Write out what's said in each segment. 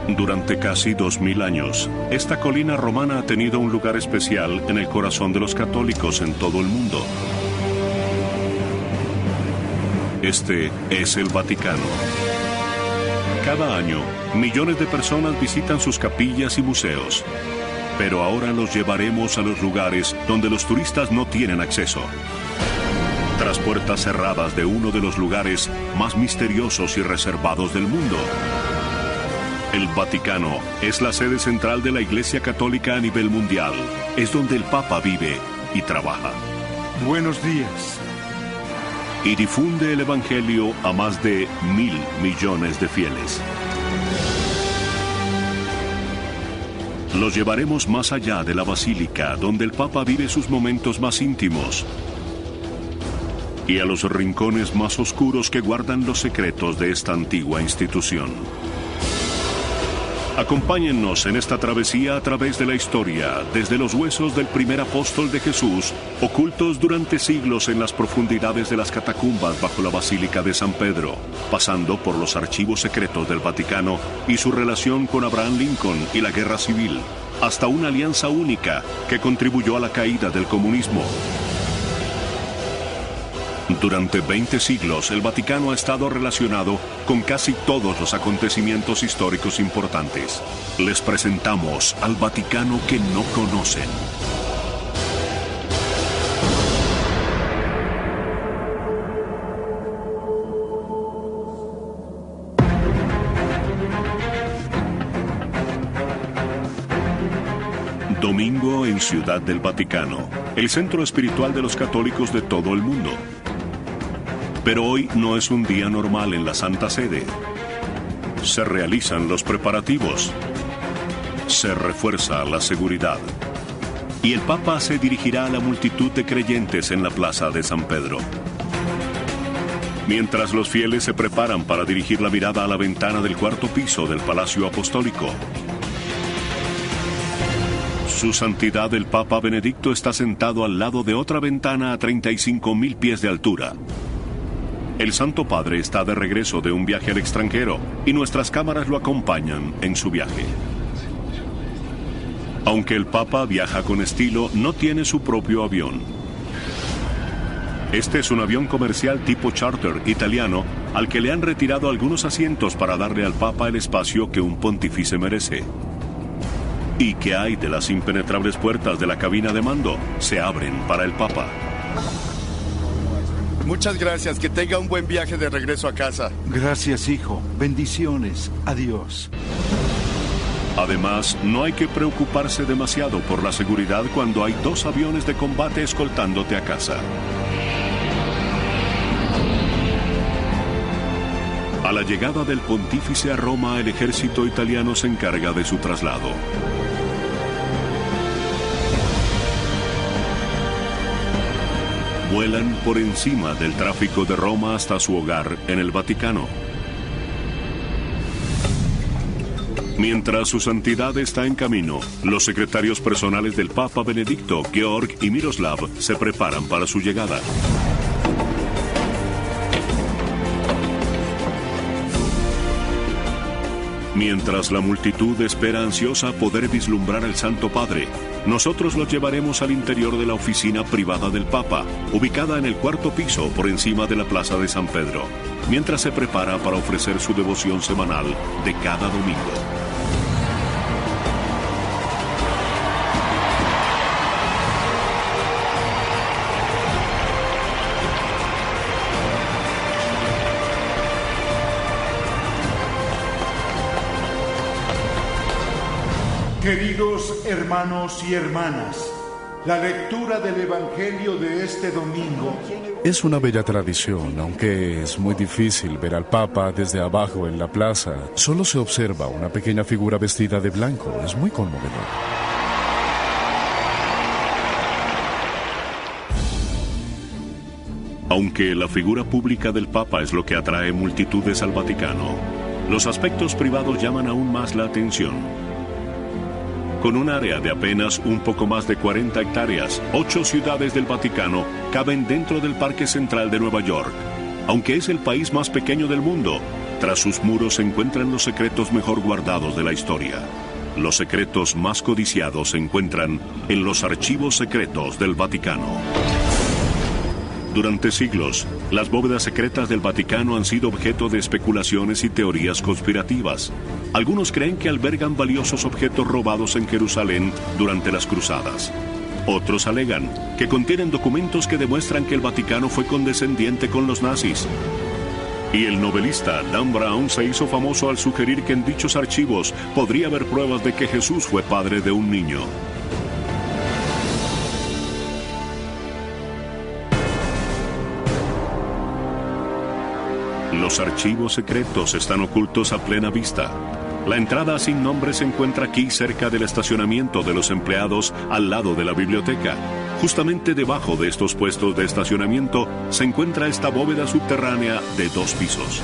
Durante casi 2000 años, esta colina romana ha tenido un lugar especial en el corazón de los católicos en todo el mundo. Este es el Vaticano. Cada año, millones de personas visitan sus capillas y museos. Pero ahora los llevaremos a los lugares donde los turistas no tienen acceso. Tras puertas cerradas de uno de los lugares más misteriosos y reservados del mundo. El Vaticano es la sede central de la Iglesia Católica a nivel mundial. Es donde el Papa vive y trabaja. Buenos días. Y difunde el Evangelio a más de 1.000 millones de fieles. Los llevaremos más allá de la basílica, donde el Papa vive sus momentos más íntimos, y a los rincones más oscuros que guardan los secretos de esta antigua institución. Acompáñennos en esta travesía a través de la historia, desde los huesos del primer apóstol de Jesús, ocultos durante siglos en las profundidades de las catacumbas bajo la Basílica de San Pedro, pasando por los archivos secretos del Vaticano y su relación con Abraham Lincoln y la Guerra Civil, hasta una alianza única que contribuyó a la caída del comunismo. Durante 20 siglos, el Vaticano ha estado relacionado con casi todos los acontecimientos históricos importantes. Les presentamos al Vaticano que no conocen. Domingo en Ciudad del Vaticano, el centro espiritual de los católicos de todo el mundo. Pero hoy no es un día normal en la Santa Sede. Se realizan los preparativos. Se refuerza la seguridad. Y el Papa se dirigirá a la multitud de creyentes en la plaza de San Pedro. Mientras los fieles se preparan para dirigir la mirada a la ventana del cuarto piso del Palacio Apostólico. Su Santidad el Papa Benedicto está sentado al lado de otra ventana a 35.000 pies de altura. El Santo Padre está de regreso de un viaje al extranjero y nuestras cámaras lo acompañan en su viaje. Aunque el Papa viaja con estilo, no tiene su propio avión. Este es un avión comercial tipo charter italiano al que le han retirado algunos asientos para darle al Papa el espacio que un pontífice merece. ¿Y qué hay de las impenetrables puertas de la cabina de mando? Se abren para el Papa. Muchas gracias, que tenga un buen viaje de regreso a casa. Gracias, hijo. Bendiciones. Adiós. Además, no hay que preocuparse demasiado por la seguridad cuando hay 2 aviones de combate escoltándote a casa. A la llegada del pontífice a Roma, el ejército italiano se encarga de su traslado. Vuelan por encima del tráfico de Roma hasta su hogar en el Vaticano. Mientras su santidad está en camino, los secretarios personales del Papa Benedicto, Georg y Miroslav, se preparan para su llegada. Mientras la multitud espera ansiosa poder vislumbrar al Santo Padre, nosotros los llevaremos al interior de la oficina privada del Papa, ubicada en el cuarto piso por encima de la Plaza de San Pedro, mientras se prepara para ofrecer su devoción semanal de cada domingo. Queridos hermanos y hermanas, la lectura del Evangelio de este domingo es una bella tradición, aunque es muy difícil ver al Papa desde abajo en la plaza. Solo se observa una pequeña figura vestida de blanco. Es muy conmovedor. Aunque la figura pública del Papa es lo que atrae multitudes al Vaticano, los aspectos privados llaman aún más la atención. Con un área de apenas un poco más de 40 hectáreas, 8 ciudades del Vaticano caben dentro del Parque Central de Nueva York. Aunque es el país más pequeño del mundo, Tras sus muros se encuentran los secretos mejor guardados de la historia. Los secretos más codiciados se encuentran en los archivos secretos del Vaticano. Durante siglos, las bóvedas secretas del Vaticano han sido objeto de especulaciones y teorías conspirativas. Algunos creen que albergan valiosos objetos robados en Jerusalén durante las cruzadas. Otros alegan que contienen documentos que demuestran que el Vaticano fue condescendiente con los nazis. Y el novelista Dan Brown se hizo famoso al sugerir que en dichos archivos podría haber pruebas de que Jesús fue padre de un niño. Los archivos secretos están ocultos a plena vista. La entrada sin nombre se encuentra aquí cerca del estacionamiento de los empleados al lado de la biblioteca. Justamente debajo de estos puestos de estacionamiento se encuentra esta bóveda subterránea de 2 pisos.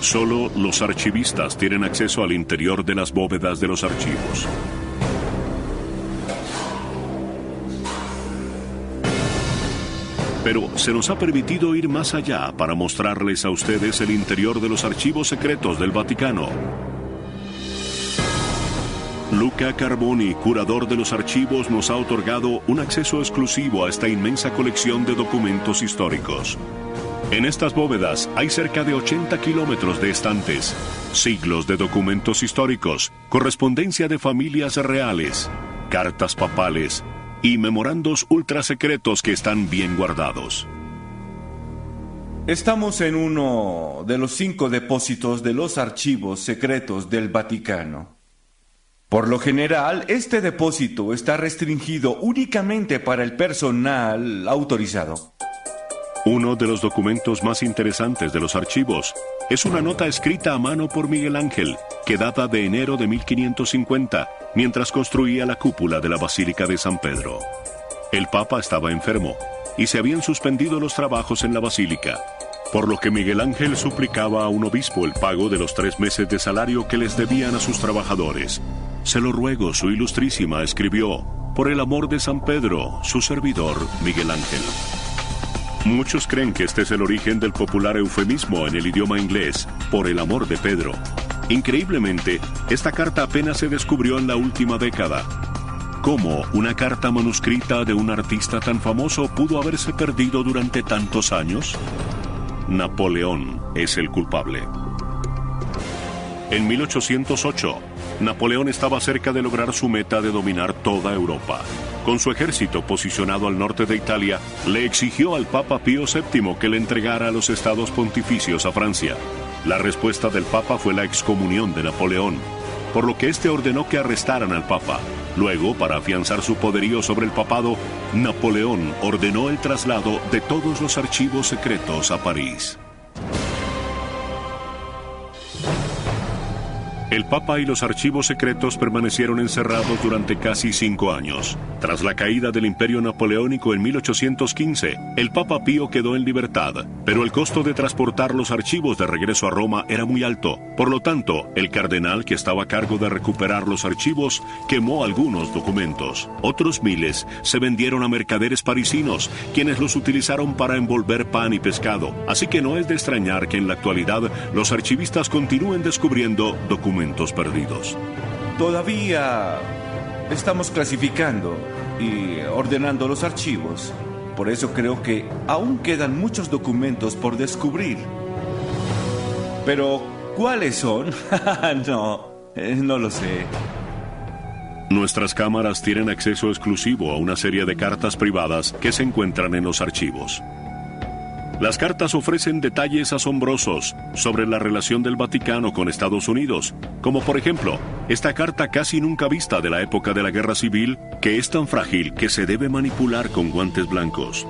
Solo los archivistas tienen acceso al interior de las bóvedas de los archivos. Pero se nos ha permitido ir más allá para mostrarles a ustedes el interior de los archivos secretos del Vaticano. Luca Carboni, curador de los archivos, nos ha otorgado un acceso exclusivo a esta inmensa colección de documentos históricos. En estas bóvedas hay cerca de 80 kilómetros de estantes, siglos de documentos históricos, correspondencia de familias reales, cartas papales y memorandos ultrasecretos que están bien guardados. Estamos en uno de los 5 depósitos de los archivos secretos del Vaticano. Por lo general, este depósito está restringido únicamente para el personal autorizado. Uno de los documentos más interesantes de los archivos es una nota escrita a mano por Miguel Ángel, que data de enero de 1550, mientras construía la cúpula de la Basílica de San Pedro. El Papa estaba enfermo y se habían suspendido los trabajos en la basílica, por lo que Miguel Ángel suplicaba a un obispo el pago de los 3 meses de salario que les debían a sus trabajadores. «Se lo ruego, su ilustrísima», escribió, «por el amor de San Pedro, su servidor Miguel Ángel». Muchos creen que este es el origen del popular eufemismo en el idioma inglés, por el amor de Pedro. Increíblemente, esta carta apenas se descubrió en la última década. ¿Cómo una carta manuscrita de un artista tan famoso pudo haberse perdido durante tantos años? Napoleón es el culpable. En 1808, Napoleón estaba cerca de lograr su meta de dominar toda Europa. Con su ejército posicionado al norte de Italia, le exigió al Papa Pío VII que le entregara los estados pontificios a Francia. La respuesta del Papa fue la excomunión de Napoleón, por lo que éste ordenó que arrestaran al Papa. Luego, para afianzar su poderío sobre el papado, Napoleón ordenó el traslado de todos los archivos secretos a París. El Papa y los archivos secretos permanecieron encerrados durante casi 5 años. Tras la caída del Imperio Napoleónico en 1815, el Papa Pío quedó en libertad, pero el costo de transportar los archivos de regreso a Roma era muy alto. Por lo tanto, el cardenal que estaba a cargo de recuperar los archivos quemó algunos documentos. Otros miles se vendieron a mercaderes parisinos, quienes los utilizaron para envolver pan y pescado. Así que no es de extrañar que en la actualidad los archivistas continúen descubriendo documentos perdidos. Todavía estamos clasificando y ordenando los archivos. Por eso creo que aún quedan muchos documentos por descubrir. Pero, ¿cuáles son? No lo sé. Nuestras cámaras tienen acceso exclusivo a una serie de cartas privadas que se encuentran en los archivos. Las cartas ofrecen detalles asombrosos sobre la relación del Vaticano con Estados Unidos, como por ejemplo, esta carta casi nunca vista de la época de la Guerra Civil, que es tan frágil que se debe manipular con guantes blancos.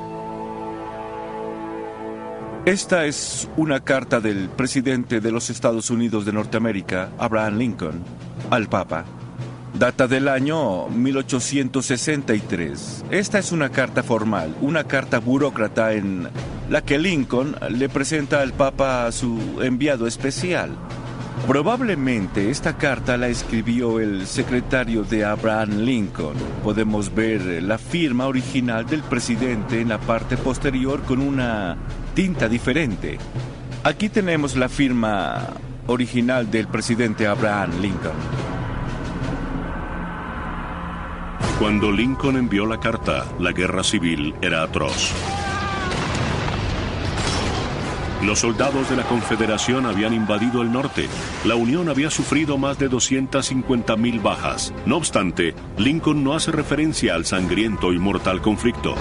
Esta es una carta del presidente de los Estados Unidos de Norteamérica, Abraham Lincoln, al Papa. Data del año 1863. Esta es una carta formal, una carta burócrata en la que Lincoln le presenta al Papa a su enviado especial. Probablemente esta carta la escribió el secretario de Abraham Lincoln. Podemos ver la firma original del presidente en la parte posterior con una tinta diferente. Aquí tenemos la firma original del presidente Abraham Lincoln. Cuando Lincoln envió la carta, la guerra civil era atroz. Los soldados de la Confederación habían invadido el norte. La Unión había sufrido más de 250,000 bajas. No obstante, Lincoln no hace referencia al sangriento y mortal conflicto.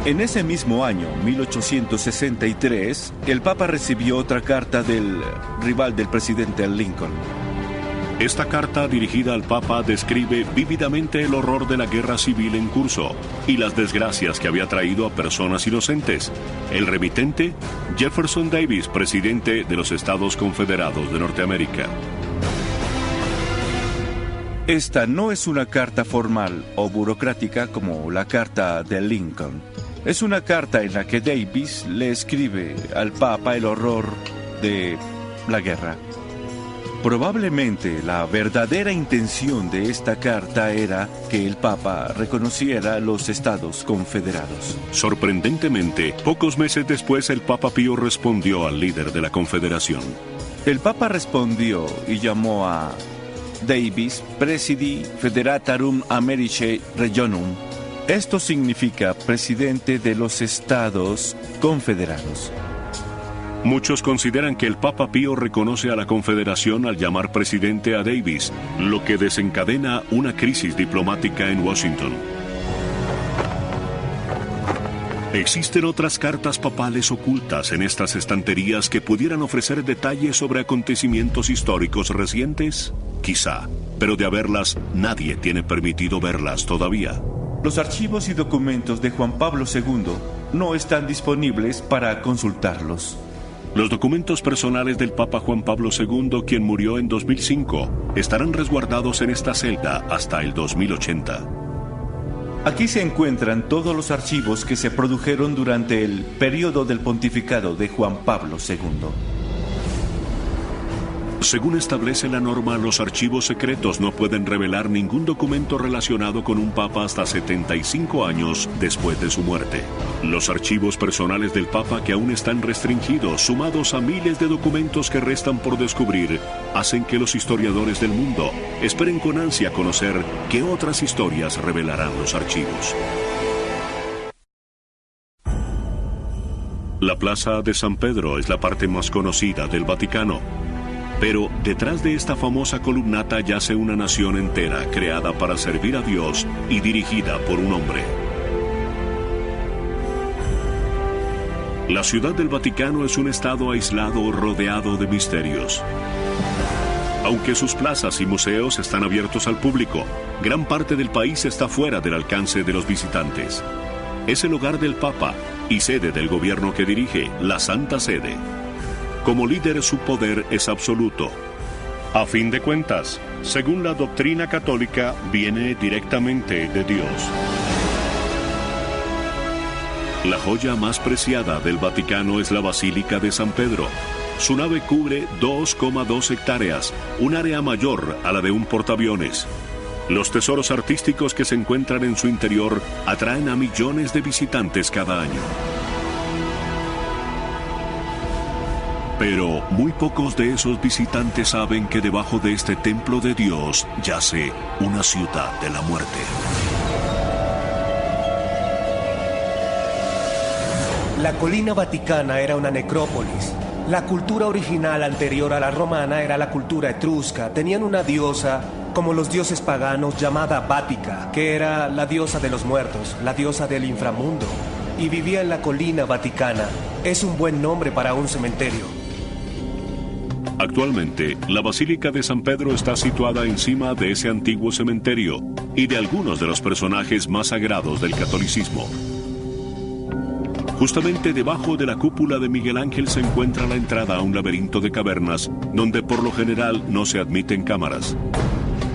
En ese mismo año, 1863, el Papa recibió otra carta del rival del presidente Lincoln. Esta carta dirigida al Papa describe vívidamente el horror de la guerra civil en curso y las desgracias que había traído a personas inocentes. El remitente, Jefferson Davis, presidente de los Estados Confederados de Norteamérica. Esta no es una carta formal o burocrática como la carta de Lincoln. Es una carta en la que Davis le escribe al Papa el horror de la guerra. Probablemente la verdadera intención de esta carta era que el Papa reconociera los Estados Confederados. Sorprendentemente, pocos meses después el Papa Pío respondió al líder de la Confederación. El Papa respondió y llamó a Davis Presidi Federatarum Americae Regionum. Esto significa presidente de los Estados Confederados. Muchos consideran que el Papa Pío reconoce a la Confederación al llamar presidente a Davis, lo que desencadena una crisis diplomática en Washington. ¿Existen otras cartas papales ocultas en estas estanterías que pudieran ofrecer detalles sobre acontecimientos históricos recientes? Quizá, pero de haberlas, nadie tiene permitido verlas todavía. Los archivos y documentos de Juan Pablo II no están disponibles para consultarlos. Los documentos personales del Papa Juan Pablo II, quien murió en 2005, estarán resguardados en esta celda hasta el 2080. Aquí se encuentran todos los archivos que se produjeron durante el periodo del pontificado de Juan Pablo II. Según establece la norma, los archivos secretos no pueden revelar ningún documento relacionado con un papa hasta 75 años después de su muerte. Los archivos personales del papa, que aún están restringidos, sumados a miles de documentos que restan por descubrir, hacen que los historiadores del mundo esperen con ansia conocer qué otras historias revelarán los archivos. La Plaza de San Pedro es la parte más conocida del Vaticano. Pero detrás de esta famosa columnata yace una nación entera creada para servir a Dios y dirigida por un hombre. La Ciudad del Vaticano es un estado aislado rodeado de misterios. Aunque sus plazas y museos están abiertos al público, gran parte del país está fuera del alcance de los visitantes. Es el hogar del Papa y sede del gobierno que dirige, la Santa Sede. Como líder, su poder es absoluto. A fin de cuentas, según la doctrina católica, viene directamente de Dios. La joya más preciada del Vaticano es la Basílica de San Pedro. Su nave cubre 2,2 hectáreas, un área mayor a la de un portaaviones. Los tesoros artísticos que se encuentran en su interior atraen a millones de visitantes cada año. Pero muy pocos de esos visitantes saben que debajo de este templo de Dios yace una ciudad de la muerte. La colina vaticana era una necrópolis. La cultura original anterior a la romana era la cultura etrusca. Tenían una diosa, como los dioses paganos, llamada Vática, que era la diosa de los muertos, la diosa del inframundo, y vivía en la colina vaticana. Es un buen nombre para un cementerio. Actualmente, la Basílica de San Pedro está situada encima de ese antiguo cementerio y de algunos de los personajes más sagrados del catolicismo. Justamente debajo de la cúpula de Miguel Ángel se encuentra la entrada a un laberinto de cavernas donde por lo general no se admiten cámaras.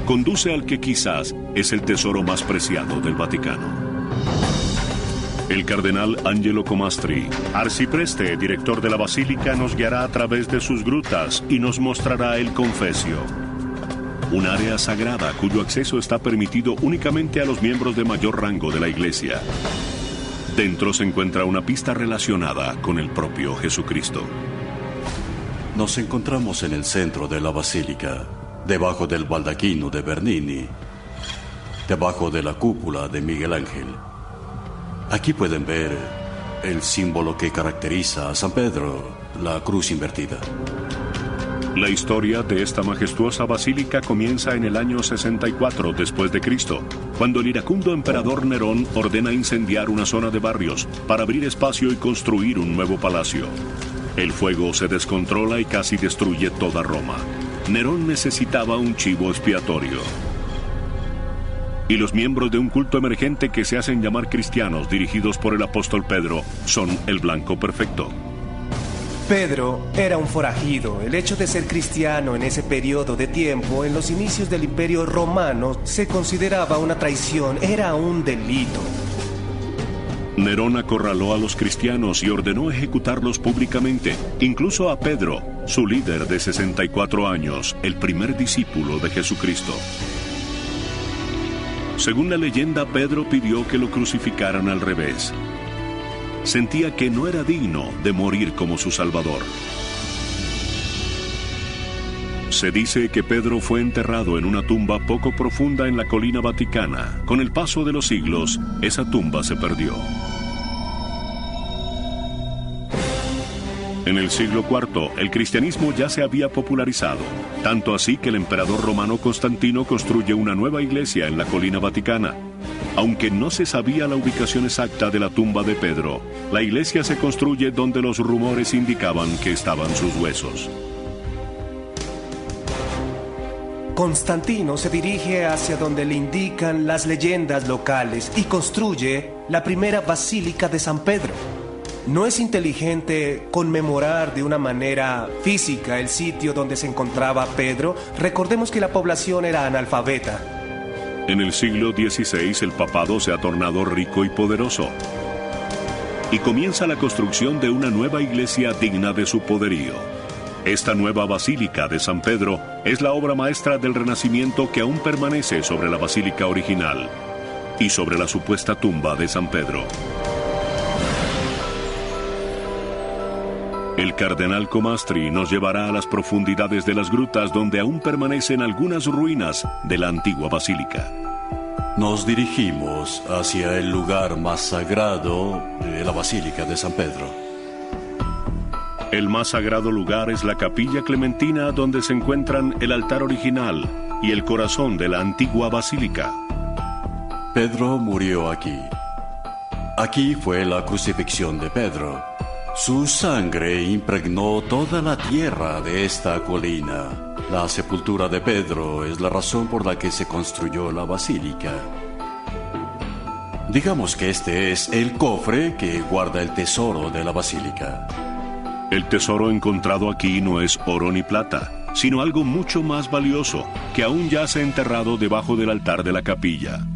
Conduce al que quizás es el tesoro más preciado del Vaticano. El cardenal Angelo Comastri, arcipreste, director de la basílica, nos guiará a través de sus grutas y nos mostrará el confesio, un área sagrada cuyo acceso está permitido únicamente a los miembros de mayor rango de la iglesia. Dentro se encuentra una pista relacionada con el propio Jesucristo. Nos encontramos en el centro de la basílica, debajo del baldaquino de Bernini, debajo de la cúpula de Miguel Ángel. Aquí pueden ver el símbolo que caracteriza a San Pedro, la cruz invertida. La historia de esta majestuosa basílica comienza en el año 64 después de Cristo, cuando el iracundo emperador Nerón ordena incendiar una zona de barrios para abrir espacio y construir un nuevo palacio. El fuego se descontrola y casi destruye toda Roma. Nerón necesitaba un chivo expiatorio. Y los miembros de un culto emergente que se hacen llamar cristianos, dirigidos por el apóstol Pedro, son el blanco perfecto. Pedro era un forajido. El hecho de ser cristiano en ese periodo de tiempo, en los inicios del Imperio Romano, se consideraba una traición, era un delito. Nerón acorraló a los cristianos y ordenó ejecutarlos públicamente, incluso a Pedro, su líder de 64 años, el primer discípulo de Jesucristo. Según la leyenda, Pedro pidió que lo crucificaran al revés. Sentía que no era digno de morir como su Salvador. Se dice que Pedro fue enterrado en una tumba poco profunda en la colina vaticana. Con el paso de los siglos, esa tumba se perdió. En el siglo IV, el cristianismo ya se había popularizado, tanto así que el emperador romano Constantino construye una nueva iglesia en la colina vaticana. Aunque no se sabía la ubicación exacta de la tumba de Pedro, la iglesia se construye donde los rumores indicaban que estaban sus huesos. Constantino se dirige hacia donde le indican las leyendas locales y construye la primera basílica de San Pedro. No es inteligente conmemorar de una manera física el sitio donde se encontraba Pedro. Recordemos que la población era analfabeta. En el siglo XVI el papado se ha tornado rico y poderoso. Y comienza la construcción de una nueva iglesia digna de su poderío. Esta nueva basílica de San Pedro es la obra maestra del Renacimiento que aún permanece sobre la basílica original y sobre la supuesta tumba de San Pedro. El cardenal Comastri nos llevará a las profundidades de las grutas donde aún permanecen algunas ruinas de la antigua basílica. Nos dirigimos hacia el lugar más sagrado de la Basílica de San Pedro. El más sagrado lugar es la Capilla Clementina, donde se encuentran el altar original y el corazón de la antigua basílica. Pedro murió aquí. Aquí fue la crucifixión de Pedro. Su sangre impregnó toda la tierra de esta colina. La sepultura de Pedro es la razón por la que se construyó la basílica. Digamos que este es el cofre que guarda el tesoro de la basílica. El tesoro encontrado aquí no es oro ni plata, sino algo mucho más valioso, que aún yace enterrado debajo del altar de la capilla.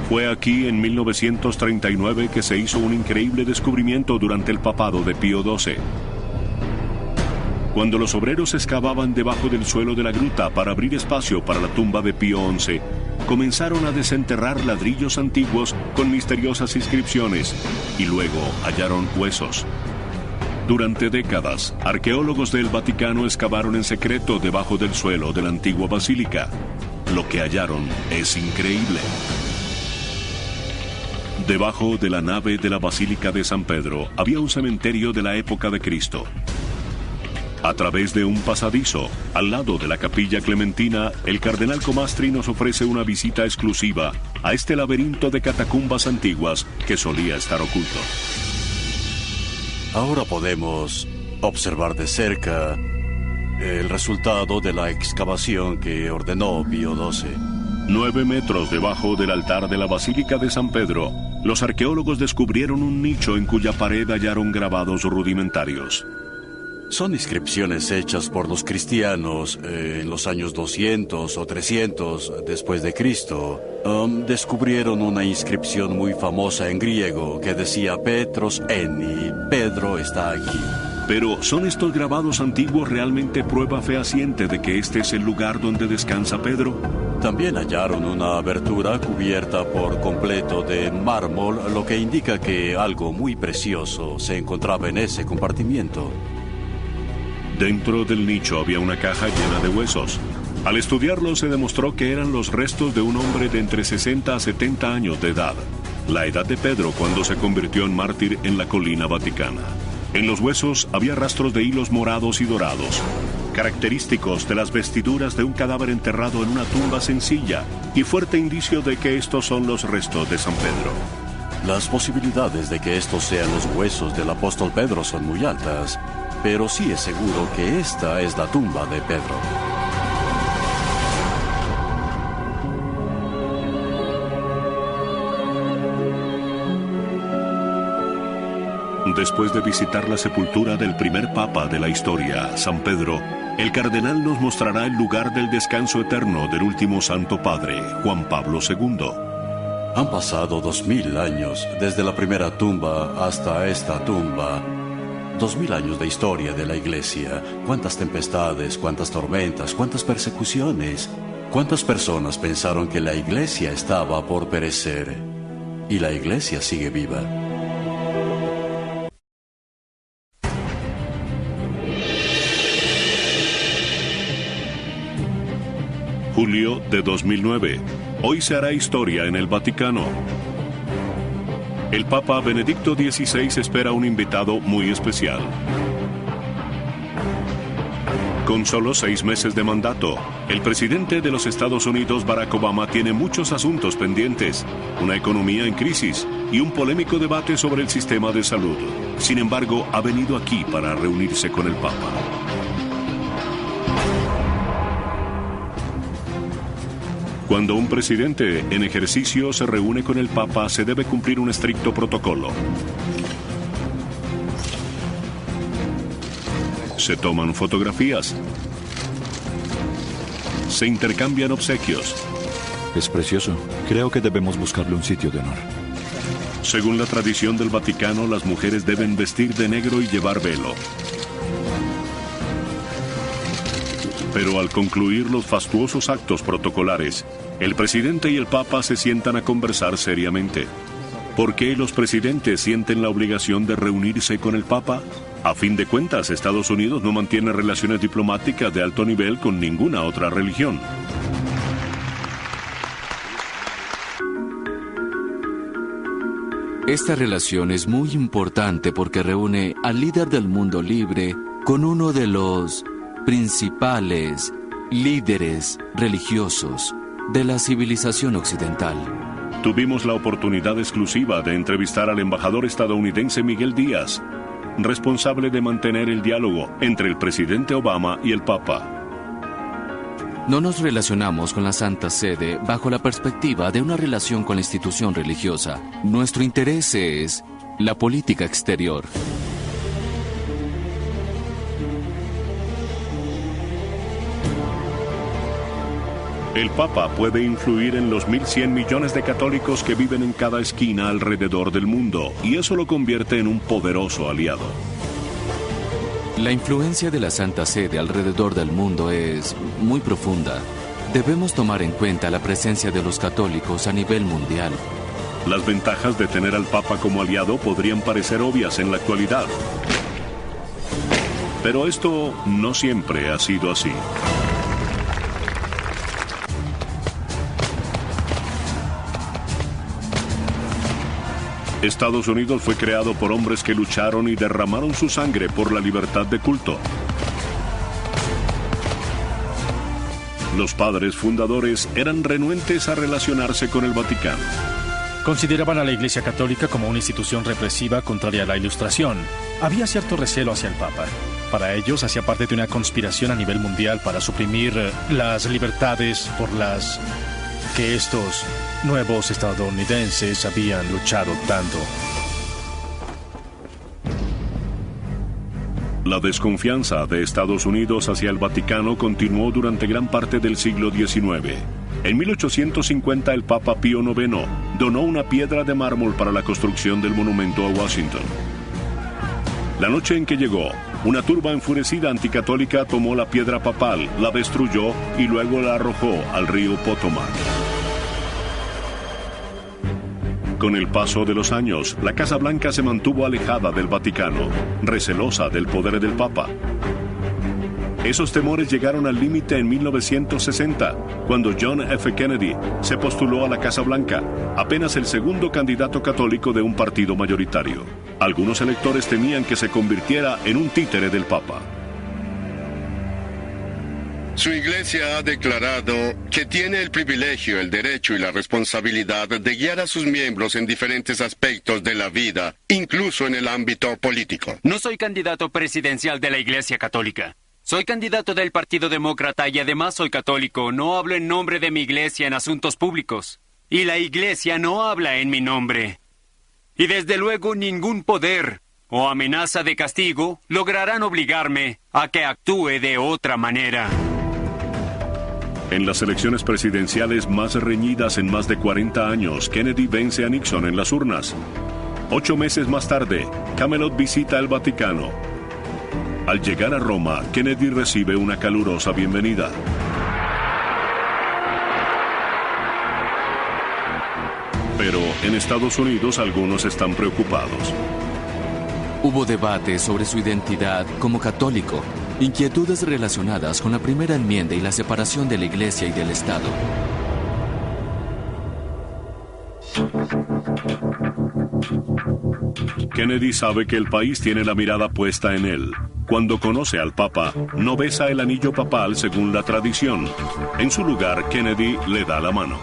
Fue aquí en 1939 que se hizo un increíble descubrimiento durante el papado de Pío XII. Cuando los obreros excavaban debajo del suelo de la gruta para abrir espacio para la tumba de Pío XI, comenzaron a desenterrar ladrillos antiguos con misteriosas inscripciones y luego hallaron huesos. Durante décadas, arqueólogos del Vaticano excavaron en secreto debajo del suelo de la antigua basílica. Lo que hallaron es increíble. Debajo de la nave de la Basílica de San Pedro había un cementerio de la época de Cristo. A través de un pasadizo, al lado de la Capilla Clementina, el cardenal Comastri nos ofrece una visita exclusiva a este laberinto de catacumbas antiguas que solía estar oculto. Ahora podemos observar de cerca el resultado de la excavación que ordenó Pío XII. 9 metros debajo del altar de la Basílica de San Pedro, los arqueólogos descubrieron un nicho en cuya pared hallaron grabados rudimentarios. Son inscripciones hechas por los cristianos en los años 200 o 300 después de Cristo. Descubrieron una inscripción muy famosa en griego que decía Petros Eni, Pedro está aquí. Pero ¿son estos grabados antiguos realmente prueba fehaciente de que este es el lugar donde descansa Pedro? También hallaron una abertura cubierta por completo de mármol, lo que indica que algo muy precioso se encontraba en ese compartimiento. Dentro del nicho había una caja llena de huesos. Al estudiarlo se demostró que eran los restos de un hombre de entre 60 a 70 años de edad, la edad de Pedro cuando se convirtió en mártir en la colina Vaticana. En los huesos había rastros de hilos morados y dorados, característicos de las vestiduras de un cadáver enterrado en una tumba sencilla y fuerte indicio de que estos son los restos de San Pedro. Las posibilidades de que estos sean los huesos del apóstol Pedro son muy altas, pero sí es seguro que esta es la tumba de Pedro. Después de visitar la sepultura del primer papa de la historia, San Pedro, el cardenal nos mostrará el lugar del descanso eterno del último Santo Padre, Juan Pablo II. Han pasado 2000 años desde la primera tumba hasta esta tumba. 2000 años de historia de la Iglesia. Cuántas tempestades, cuántas tormentas, cuántas persecuciones. Cuántas personas pensaron que la Iglesia estaba por perecer. Y la Iglesia sigue viva. Julio de 2009. Hoy se hará historia en el Vaticano. El Papa Benedicto XVI espera un invitado muy especial. Con solo 6 meses de mandato, el presidente de los Estados Unidos, Barack Obama, tiene muchos asuntos pendientes, una economía en crisis y un polémico debate sobre el sistema de salud. Sin embargo, ha venido aquí para reunirse con el Papa. Cuando un presidente en ejercicio se reúne con el Papa, se debe cumplir un estricto protocolo. Se toman fotografías. Se intercambian obsequios. Es precioso. Creo que debemos buscarle un sitio de honor. Según la tradición del Vaticano, las mujeres deben vestir de negro y llevar velo. Pero al concluir los fastuosos actos protocolares, el presidente y el Papa se sientan a conversar seriamente. ¿Por qué los presidentes sienten la obligación de reunirse con el Papa? A fin de cuentas, Estados Unidos no mantiene relaciones diplomáticas de alto nivel con ninguna otra religión. Esta relación es muy importante porque reúne al líder del mundo libre con uno de los principales líderes religiosos de la civilización occidental. Tuvimos la oportunidad exclusiva de entrevistar al embajador estadounidense Miguel Díaz, responsable de mantener el diálogo entre el presidente Obama y el Papa. No nos relacionamos con la Santa Sede bajo la perspectiva de una relación con la institución religiosa. Nuestro interés es la política exterior. El Papa puede influir en los 1.100 millones de católicos que viven en cada esquina alrededor del mundo, y eso lo convierte en un poderoso aliado. La influencia de la Santa Sede alrededor del mundo es muy profunda. Debemos tomar en cuenta la presencia de los católicos a nivel mundial. Las ventajas de tener al Papa como aliado podrían parecer obvias en la actualidad. Pero esto no siempre ha sido así. Estados Unidos fue creado por hombres que lucharon y derramaron su sangre por la libertad de culto. Los padres fundadores eran renuentes a relacionarse con el Vaticano. Consideraban a la Iglesia Católica como una institución represiva contraria a la Ilustración. Había cierto recelo hacia el Papa. Para ellos hacía parte de una conspiración a nivel mundial para suprimir las libertades por las que estos nuevos estadounidenses habían luchado tanto. La desconfianza de Estados Unidos hacia el Vaticano continuó durante gran parte del siglo XIX. En 1850 el Papa Pío IX donó una piedra de mármol para la construcción del monumento a Washington. La noche en que llegó, una turba enfurecida anticatólica tomó la piedra papal, la destruyó y luego la arrojó al río Potomac. Con el paso de los años, la Casa Blanca se mantuvo alejada del Vaticano, recelosa del poder del Papa. Esos temores llegaron al límite en 1960, cuando John F. Kennedy se postuló a la Casa Blanca, apenas el segundo candidato católico de un partido mayoritario. Algunos electores temían que se convirtiera en un títere del Papa. Su iglesia ha declarado que tiene el privilegio, el derecho y la responsabilidad de guiar a sus miembros en diferentes aspectos de la vida, incluso en el ámbito político. No soy candidato presidencial de la Iglesia Católica. Soy candidato del Partido Demócrata y además soy católico. No hablo en nombre de mi iglesia en asuntos públicos. Y la iglesia no habla en mi nombre. Y desde luego ningún poder o amenaza de castigo lograrán obligarme a que actúe de otra manera. En las elecciones presidenciales más reñidas en más de 40 años, Kennedy vence a Nixon en las urnas. 8 meses más tarde, Camelot visita el Vaticano. Al llegar a Roma, Kennedy recibe una calurosa bienvenida. Pero en Estados Unidos algunos están preocupados. Hubo debate sobre su identidad como católico, inquietudes relacionadas con la primera enmienda y la separación de la Iglesia y del Estado. Kennedy sabe que el país tiene la mirada puesta en él. Cuando conoce al Papa, no besa el anillo papal según la tradición. En su lugar, Kennedy le da la mano.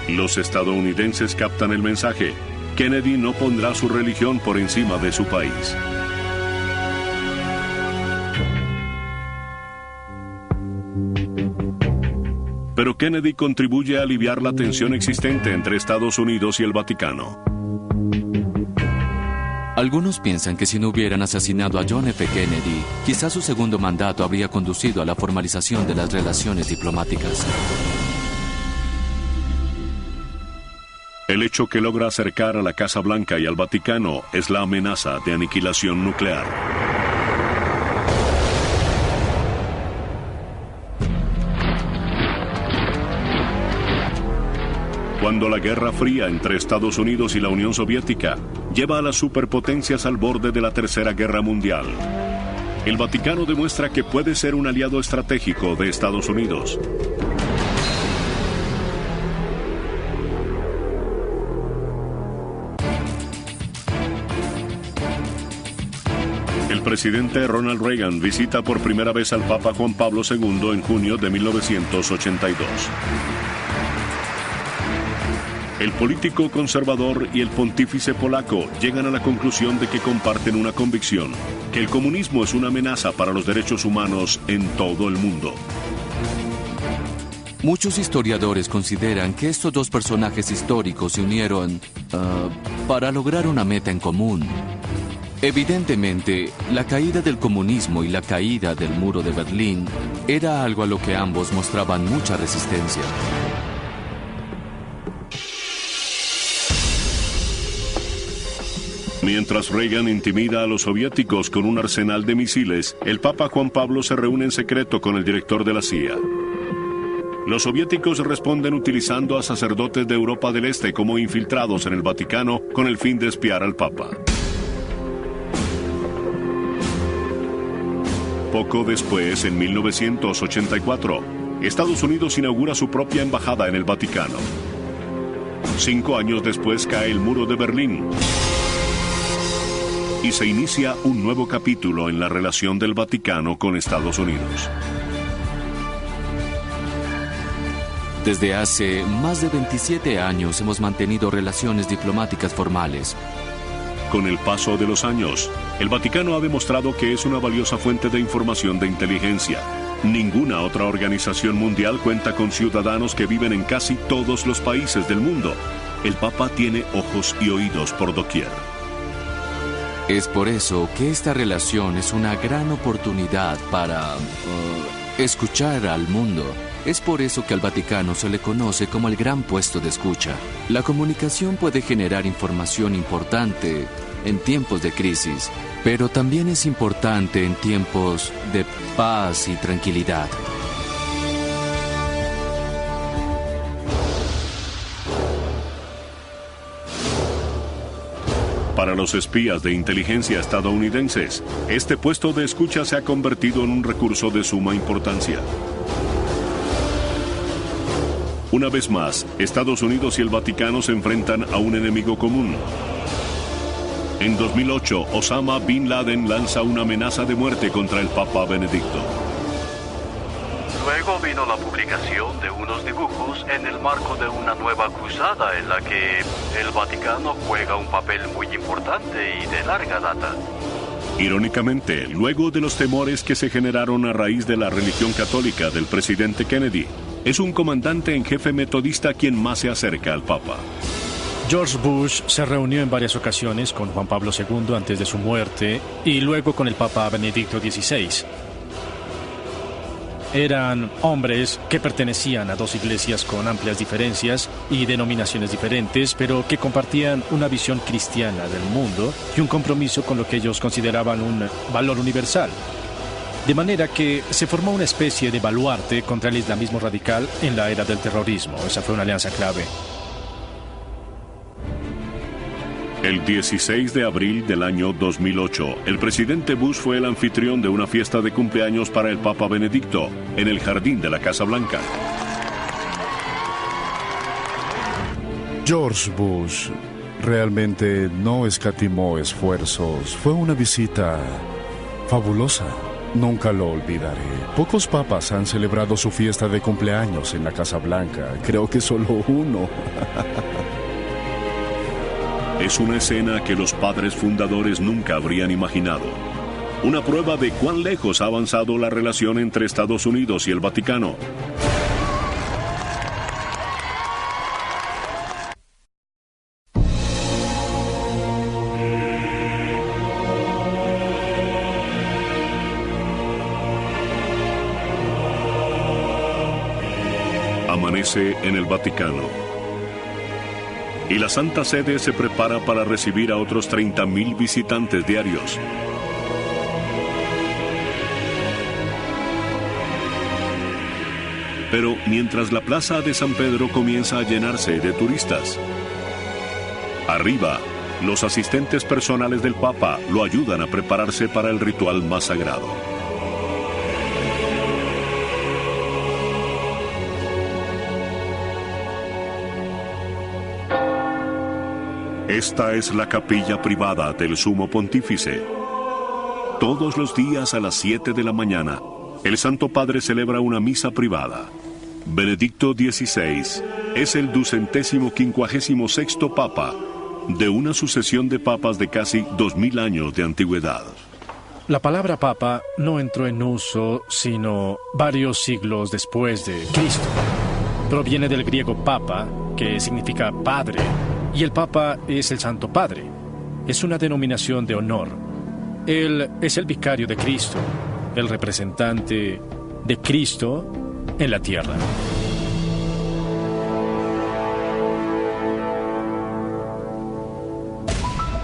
Los estadounidenses captan el mensaje. Kennedy no pondrá su religión por encima de su país. Pero Kennedy contribuye a aliviar la tensión existente entre Estados Unidos y el Vaticano. Algunos piensan que si no hubieran asesinado a John F. Kennedy, quizás su segundo mandato habría conducido a la formalización de las relaciones diplomáticas. El hecho que logra acercar a la Casa Blanca y al Vaticano es la amenaza de aniquilación nuclear. Cuando la Guerra Fría entre Estados Unidos y la Unión Soviética lleva a las superpotencias al borde de la Tercera Guerra Mundial, el Vaticano demuestra que puede ser un aliado estratégico de Estados Unidos. El presidente Ronald Reagan visita por primera vez al Papa Juan Pablo II en junio de 1982. El político conservador y el pontífice polaco llegan a la conclusión de que comparten una convicción, que el comunismo es una amenaza para los derechos humanos en todo el mundo. Muchos historiadores consideran que estos dos personajes históricos se unieron para lograr una meta en común. Evidentemente, la caída del comunismo y la caída del muro de Berlín era algo a lo que ambos mostraban mucha resistencia. Mientras Reagan intimida a los soviéticos con un arsenal de misiles, el Papa Juan Pablo se reúne en secreto con el director de la CIA. Los soviéticos responden utilizando a sacerdotes de Europa del Este como infiltrados en el Vaticano con el fin de espiar al Papa. Poco después, en 1984, Estados Unidos inaugura su propia embajada en el Vaticano. 5 años después cae el muro de Berlín. Y se inicia un nuevo capítulo en la relación del Vaticano con Estados Unidos. Desde hace más de 27 años hemos mantenido relaciones diplomáticas formales. Con el paso de los años, el Vaticano ha demostrado que es una valiosa fuente de información de inteligencia. Ninguna otra organización mundial cuenta con ciudadanos que viven en casi todos los países del mundo. El Papa tiene ojos y oídos por doquier. Es por eso que esta relación es una gran oportunidad para escuchar al mundo. Es por eso que al Vaticano se le conoce como el gran puesto de escucha. La comunicación puede generar información importante en tiempos de crisis, pero también es importante en tiempos de paz y tranquilidad. Para los espías de inteligencia estadounidenses, este puesto de escucha se ha convertido en un recurso de suma importancia. Una vez más, Estados Unidos y el Vaticano se enfrentan a un enemigo común. En 2008, Osama Bin Laden lanza una amenaza de muerte contra el Papa Benedicto. Luego vino la publicación de unos dibujos en el marco de una nueva cruzada en la que el Vaticano juega un papel muy importante y de larga data. Irónicamente, luego de los temores que se generaron a raíz de la religión católica del presidente Kennedy, es un comandante en jefe metodista quien más se acerca al Papa. George Bush se reunió en varias ocasiones con Juan Pablo II antes de su muerte y luego con el Papa Benedicto XVI. Eran hombres que pertenecían a dos iglesias con amplias diferencias y denominaciones diferentes, pero que compartían una visión cristiana del mundo y un compromiso con lo que ellos consideraban un valor universal. De manera que se formó una especie de baluarte contra el islamismo radical en la era del terrorismo. Esa fue una alianza clave. El 16 de abril del año 2008, el presidente Bush fue el anfitrión de una fiesta de cumpleaños para el Papa Benedicto en el jardín de la Casa Blanca. George Bush realmente no escatimó esfuerzos. Fue una visita fabulosa. Nunca lo olvidaré. Pocos papas han celebrado su fiesta de cumpleaños en la Casa Blanca. Creo que solo uno. Es una escena que los padres fundadores nunca habrían imaginado. Una prueba de cuán lejos ha avanzado la relación entre Estados Unidos y el Vaticano. Amanece en el Vaticano. Y la Santa Sede se prepara para recibir a otros 30,000 visitantes diarios. Pero mientras la plaza de San Pedro comienza a llenarse de turistas, arriba, los asistentes personales del Papa lo ayudan a prepararse para el ritual más sagrado. Esta es la capilla privada del Sumo Pontífice. Todos los días a las 7 de la mañana, el Santo Padre celebra una misa privada. Benedicto XVI es el 256º Papa de una sucesión de papas de casi 2000 años de antigüedad. La palabra papa no entró en uso sino varios siglos después de Cristo. Proviene del griego papa, que significa padre, y el Papa es el Santo Padre. Es una denominación de honor. Él es el vicario de Cristo, el representante de Cristo en la tierra.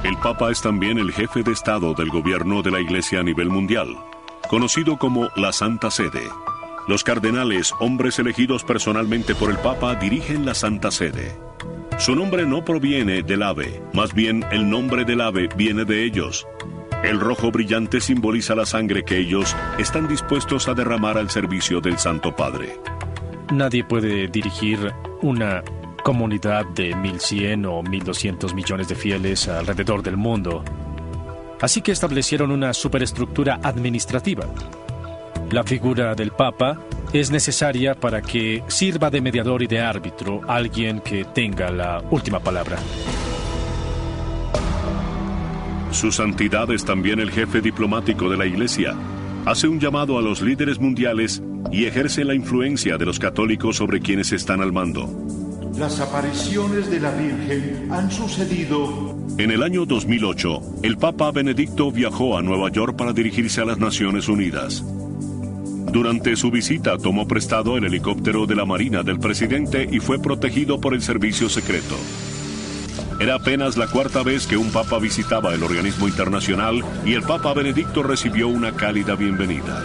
El Papa es también el jefe de Estado del gobierno de la Iglesia a nivel mundial, conocido como la Santa Sede. Los cardenales, hombres elegidos personalmente por el Papa, dirigen la Santa Sede. Su nombre no proviene del ave, más bien el nombre del ave viene de ellos. El rojo brillante simboliza la sangre que ellos están dispuestos a derramar al servicio del Santo Padre. Nadie puede dirigir una comunidad de 1.100 o 1.200 millones de fieles alrededor del mundo. Así que establecieron una superestructura administrativa. La figura del Papa es necesaria para que sirva de mediador y de árbitro alguien que tenga la última palabra. Su santidad es también el jefe diplomático de la Iglesia. Hace un llamado a los líderes mundiales y ejerce la influencia de los católicos sobre quienes están al mando. Las apariciones de la Virgen han sucedido En el año 2008, el Papa Benedicto viajó a Nueva York para dirigirse a las Naciones Unidas. Durante su visita tomó prestado el helicóptero de la Marina del presidente y fue protegido por el servicio secreto. Era apenas la cuarta vez que un papa visitaba el organismo internacional y el Papa Benedicto recibió una cálida bienvenida.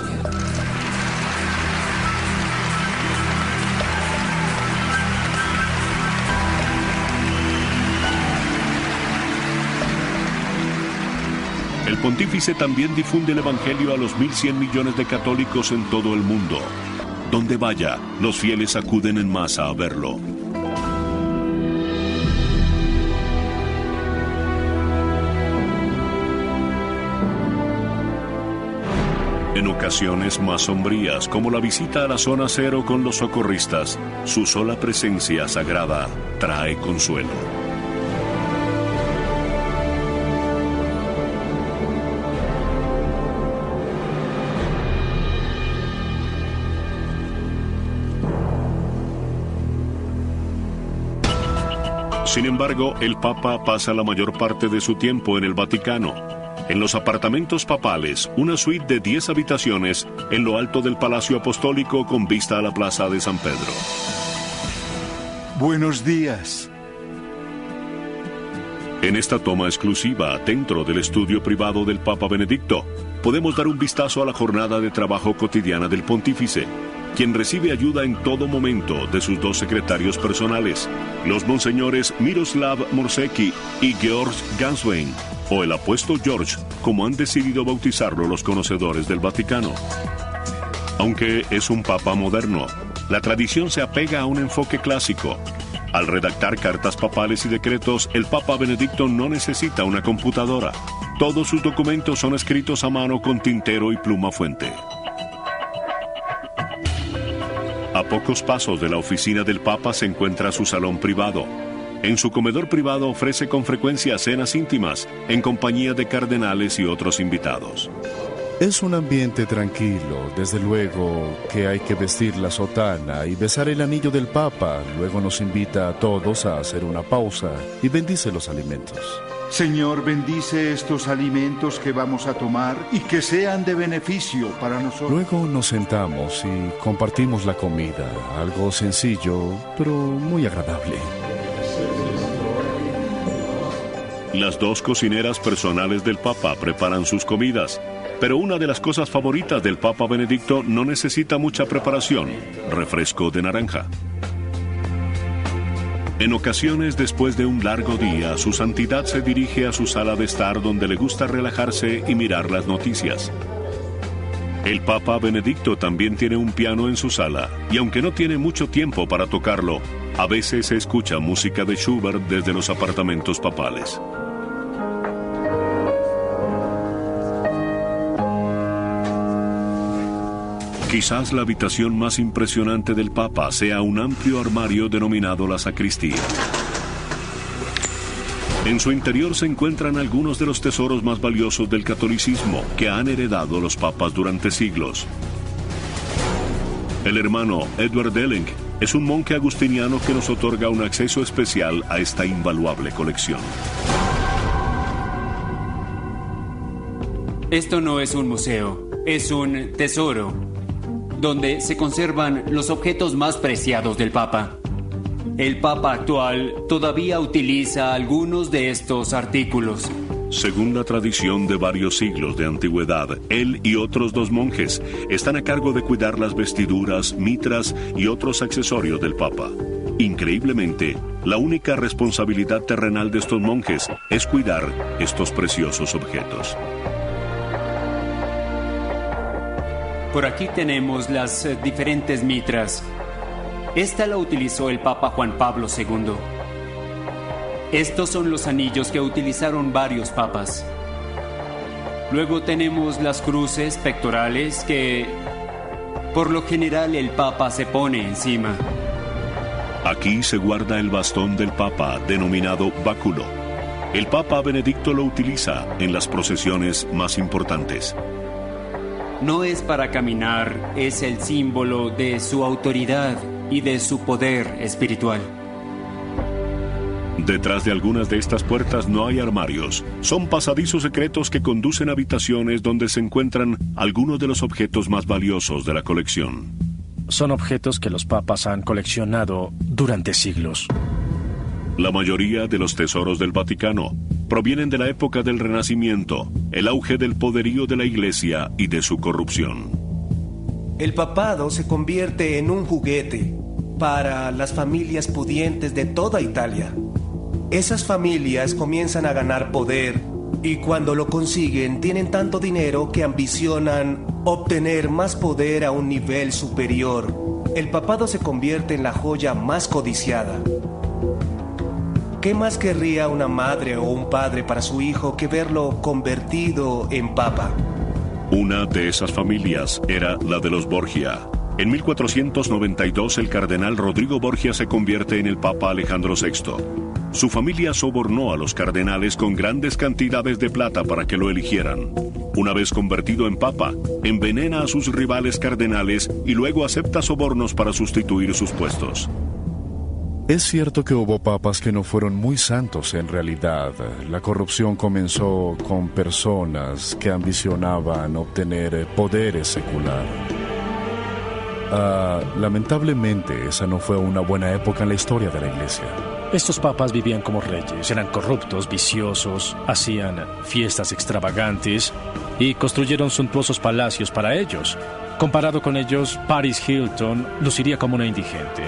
El pontífice también difunde el Evangelio a los 1.100 millones de católicos en todo el mundo. Donde vaya, los fieles acuden en masa a verlo. En ocasiones más sombrías, como la visita a la zona cero con los socorristas, su sola presencia sagrada trae consuelo. Sin embargo, el Papa pasa la mayor parte de su tiempo en el Vaticano, en los apartamentos papales, una suite de 10 habitaciones en lo alto del Palacio Apostólico con vista a la Plaza de San Pedro. Buenos días. En esta toma exclusiva, dentro del estudio privado del Papa Benedicto, podemos dar un vistazo a la jornada de trabajo cotidiana del pontífice, quien recibe ayuda en todo momento de sus dos secretarios personales, los monseñores Miroslav Morsecki y Georg Ganswein, o el apuesto George, como han decidido bautizarlo los conocedores del Vaticano. Aunque es un papa moderno, la tradición se apega a un enfoque clásico. Al redactar cartas papales y decretos, el Papa Benedicto no necesita una computadora. Todos sus documentos son escritos a mano con tintero y pluma fuente. A pocos pasos de la oficina del Papa se encuentra su salón privado. En su comedor privado ofrece con frecuencia cenas íntimas en compañía de cardenales y otros invitados. Es un ambiente tranquilo, desde luego que hay que vestir la sotana y besar el anillo del Papa. Luego nos invita a todos a hacer una pausa y bendice los alimentos. Señor, bendice estos alimentos que vamos a tomar y que sean de beneficio para nosotros. Luego nos sentamos y compartimos la comida, algo sencillo, pero muy agradable. Las dos cocineras personales del Papa preparan sus comidas, pero una de las cosas favoritas del Papa Benedicto no necesita mucha preparación: refresco de naranja. En ocasiones, después de un largo día, su santidad se dirige a su sala de estar donde le gusta relajarse y mirar las noticias. El Papa Benedicto también tiene un piano en su sala, y aunque no tiene mucho tiempo para tocarlo, a veces se escucha música de Schubert desde los apartamentos papales. Quizás la habitación más impresionante del Papa sea un amplio armario denominado la sacristía. En su interior se encuentran algunos de los tesoros más valiosos del catolicismo que han heredado los papas durante siglos. El hermano Edward Delling es un monje agustiniano que nos otorga un acceso especial a esta invaluable colección. Esto no es un museo, es un tesoro, donde se conservan los objetos más preciados del Papa. El Papa actual todavía utiliza algunos de estos artículos. Según la tradición de varios siglos de antigüedad, él y otros dos monjes están a cargo de cuidar las vestiduras, mitras y otros accesorios del Papa. Increíblemente, la única responsabilidad terrenal de estos monjes es cuidar estos preciosos objetos. Por aquí tenemos las diferentes mitras. Esta la utilizó el Papa Juan Pablo II. Estos son los anillos que utilizaron varios papas. Luego tenemos las cruces pectorales que, por lo general, el Papa se pone encima. Aquí se guarda el bastón del Papa, denominado báculo. El Papa Benedicto lo utiliza en las procesiones más importantes. No es para caminar, es el símbolo de su autoridad y de su poder espiritual. Detrás de algunas de estas puertas no hay armarios. Son pasadizos secretos que conducen a habitaciones donde se encuentran algunos de los objetos más valiosos de la colección. Son objetos que los papas han coleccionado durante siglos. La mayoría de los tesoros del Vaticano provienen de la época del Renacimiento, el auge del poderío de la Iglesia y de su corrupción. El papado se convierte en un juguete para las familias pudientes de toda Italia. Esas familias comienzan a ganar poder y cuando lo consiguen tienen tanto dinero que ambicionan obtener más poder a un nivel superior. El papado se convierte en la joya más codiciada. ¿Qué más querría una madre o un padre para su hijo que verlo convertido en papa? Una de esas familias era la de los Borgia. En 1492 el cardenal Rodrigo Borgia se convierte en el Papa Alejandro VI. Su familia sobornó a los cardenales con grandes cantidades de plata para que lo eligieran. Una vez convertido en papa, envenena a sus rivales cardenales y luego acepta sobornos para sustituir sus puestos. Es cierto que hubo papas que no fueron muy santos en realidad. La corrupción comenzó con personas que ambicionaban obtener poderes secular. Lamentablemente, esa no fue una buena época en la historia de la Iglesia. Estos papas vivían como reyes, eran corruptos, viciosos, hacían fiestas extravagantes y construyeron suntuosos palacios para ellos. Comparado con ellos, Paris Hilton luciría como una indigente.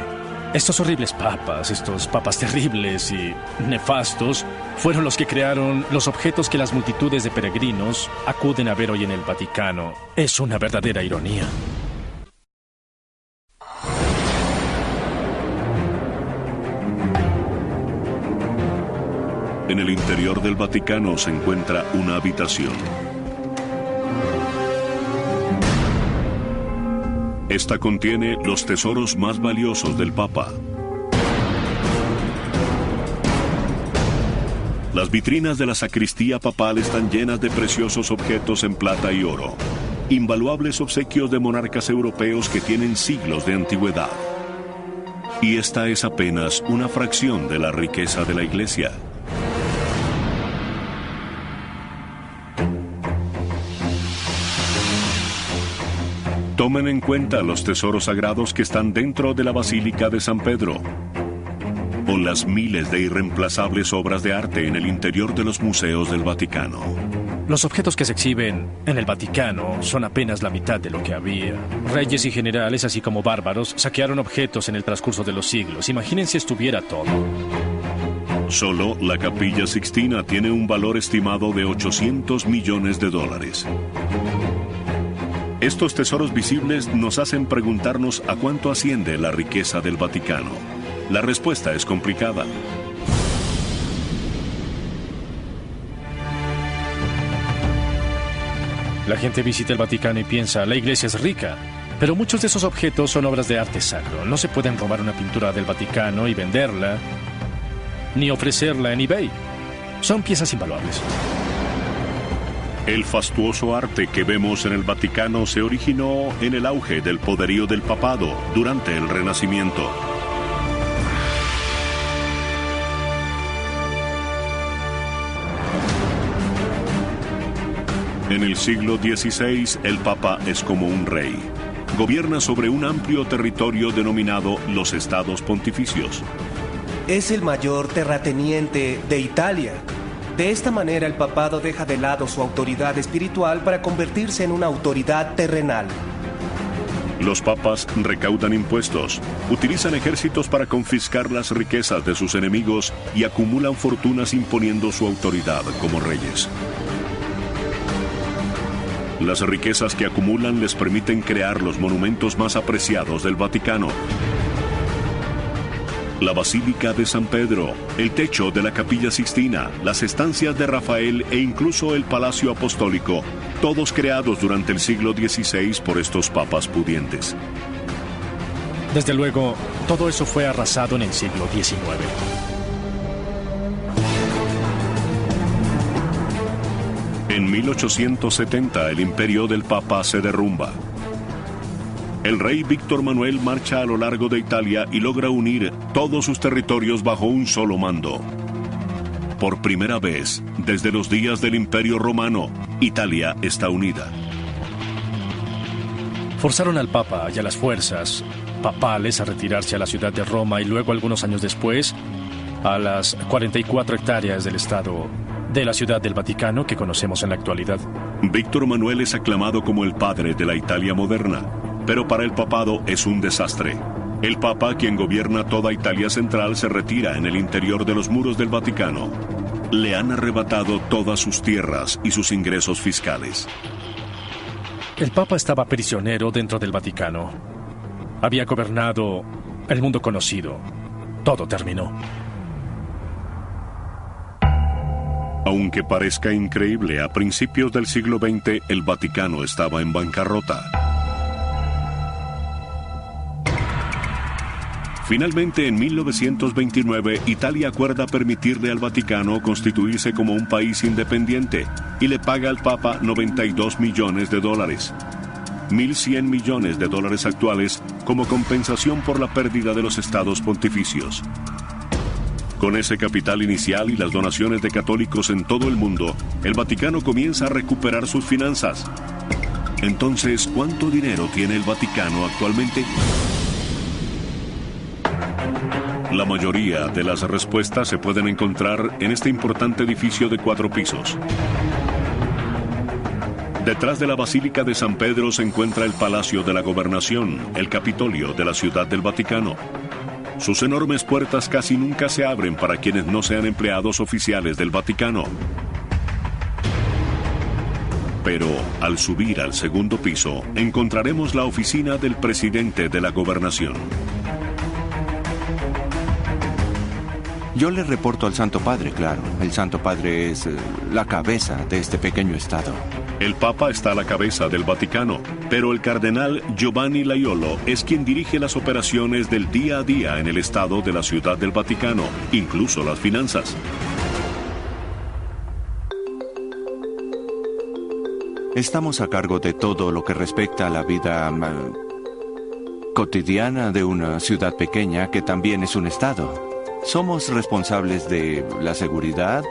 Estos horribles papas, estos papas terribles y nefastos, fueron los que crearon los objetos que las multitudes de peregrinos acuden a ver hoy en el Vaticano. Es una verdadera ironía. En el interior del Vaticano se encuentra una habitación. Esta contiene los tesoros más valiosos del Papa. Las vitrinas de la sacristía papal están llenas de preciosos objetos en plata y oro, invaluables obsequios de monarcas europeos que tienen siglos de antigüedad. Y esta es apenas una fracción de la riqueza de la Iglesia. Tomen en cuenta los tesoros sagrados que están dentro de la Basílica de San Pedro, o las miles de irreemplazables obras de arte en el interior de los museos del Vaticano. Los objetos que se exhiben en el Vaticano son apenas la mitad de lo que había. Reyes y generales, así como bárbaros, saquearon objetos en el transcurso de los siglos. Imaginen si estuviera todo. Solo la Capilla Sixtina tiene un valor estimado de $800 millones. Estos tesoros visibles nos hacen preguntarnos a cuánto asciende la riqueza del Vaticano. La respuesta es complicada. La gente visita el Vaticano y piensa, la iglesia es rica. Pero muchos de esos objetos son obras de arte sacro. No se pueden robar una pintura del Vaticano y venderla, ni ofrecerla en eBay. Son piezas invaluables. El fastuoso arte que vemos en el Vaticano se originó en el auge del poderío del papado durante el Renacimiento. En el siglo XVI, el Papa es como un rey. Gobierna sobre un amplio territorio denominado los Estados Pontificios. Es el mayor terrateniente de Italia. De esta manera el papado deja de lado su autoridad espiritual para convertirse en una autoridad terrenal. Los papas recaudan impuestos, utilizan ejércitos para confiscar las riquezas de sus enemigos y acumulan fortunas imponiendo su autoridad como reyes. Las riquezas que acumulan les permiten crear los monumentos más apreciados del Vaticano. La Basílica de San Pedro, el techo de la Capilla Sixtina, las estancias de Rafael e incluso el Palacio Apostólico, todos creados durante el siglo XVI por estos papas pudientes. Desde luego, todo eso fue arrasado en el siglo XIX. En 1870 el imperio del Papa se derrumba. El rey Víctor Manuel marcha a lo largo de Italia y logra unir todos sus territorios bajo un solo mando. Por primera vez, desde los días del Imperio Romano, Italia está unida. Forzaron al Papa y a las fuerzas papales a retirarse a la ciudad de Roma y luego, algunos años después, a las 44 hectáreas del estado de la Ciudad del Vaticano que conocemos en la actualidad. Víctor Manuel es aclamado como el padre de la Italia moderna, pero para el papado es un desastre. El Papa, quien gobierna toda Italia central, se retira en el interior de los muros del Vaticano. Le han arrebatado todas sus tierras y sus ingresos fiscales. El Papa estaba prisionero dentro del Vaticano. Había gobernado el mundo conocido. Todo terminó. Aunque parezca increíble, a principios del siglo XX el Vaticano estaba en bancarrota. Finalmente, en 1929, Italia acuerda permitirle al Vaticano constituirse como un país independiente y le paga al Papa $92 millones, 1.100 millones de dólares actuales, como compensación por la pérdida de los estados pontificios. Con ese capital inicial y las donaciones de católicos en todo el mundo, el Vaticano comienza a recuperar sus finanzas. Entonces, ¿cuánto dinero tiene el Vaticano actualmente? La mayoría de las respuestas se pueden encontrar en este importante edificio de 4 pisos. Detrás de la Basílica de San Pedro se encuentra el Palacio de la Gobernación, el Capitolio de la Ciudad del Vaticano. Sus enormes puertas casi nunca se abren para quienes no sean empleados oficiales del Vaticano. Pero al subir al segundo piso, encontraremos la oficina del presidente de la Gobernación. Yo le reporto al Santo Padre, claro. El Santo Padre es la cabeza de este pequeño estado. El Papa está a la cabeza del Vaticano, pero el cardenal Giovanni Laiolo es quien dirige las operaciones del día a día en el estado de la Ciudad del Vaticano, incluso las finanzas. Estamos a cargo de todo lo que respecta a la vida cotidiana de una ciudad pequeña que también es un estado. Somos responsables de la seguridad,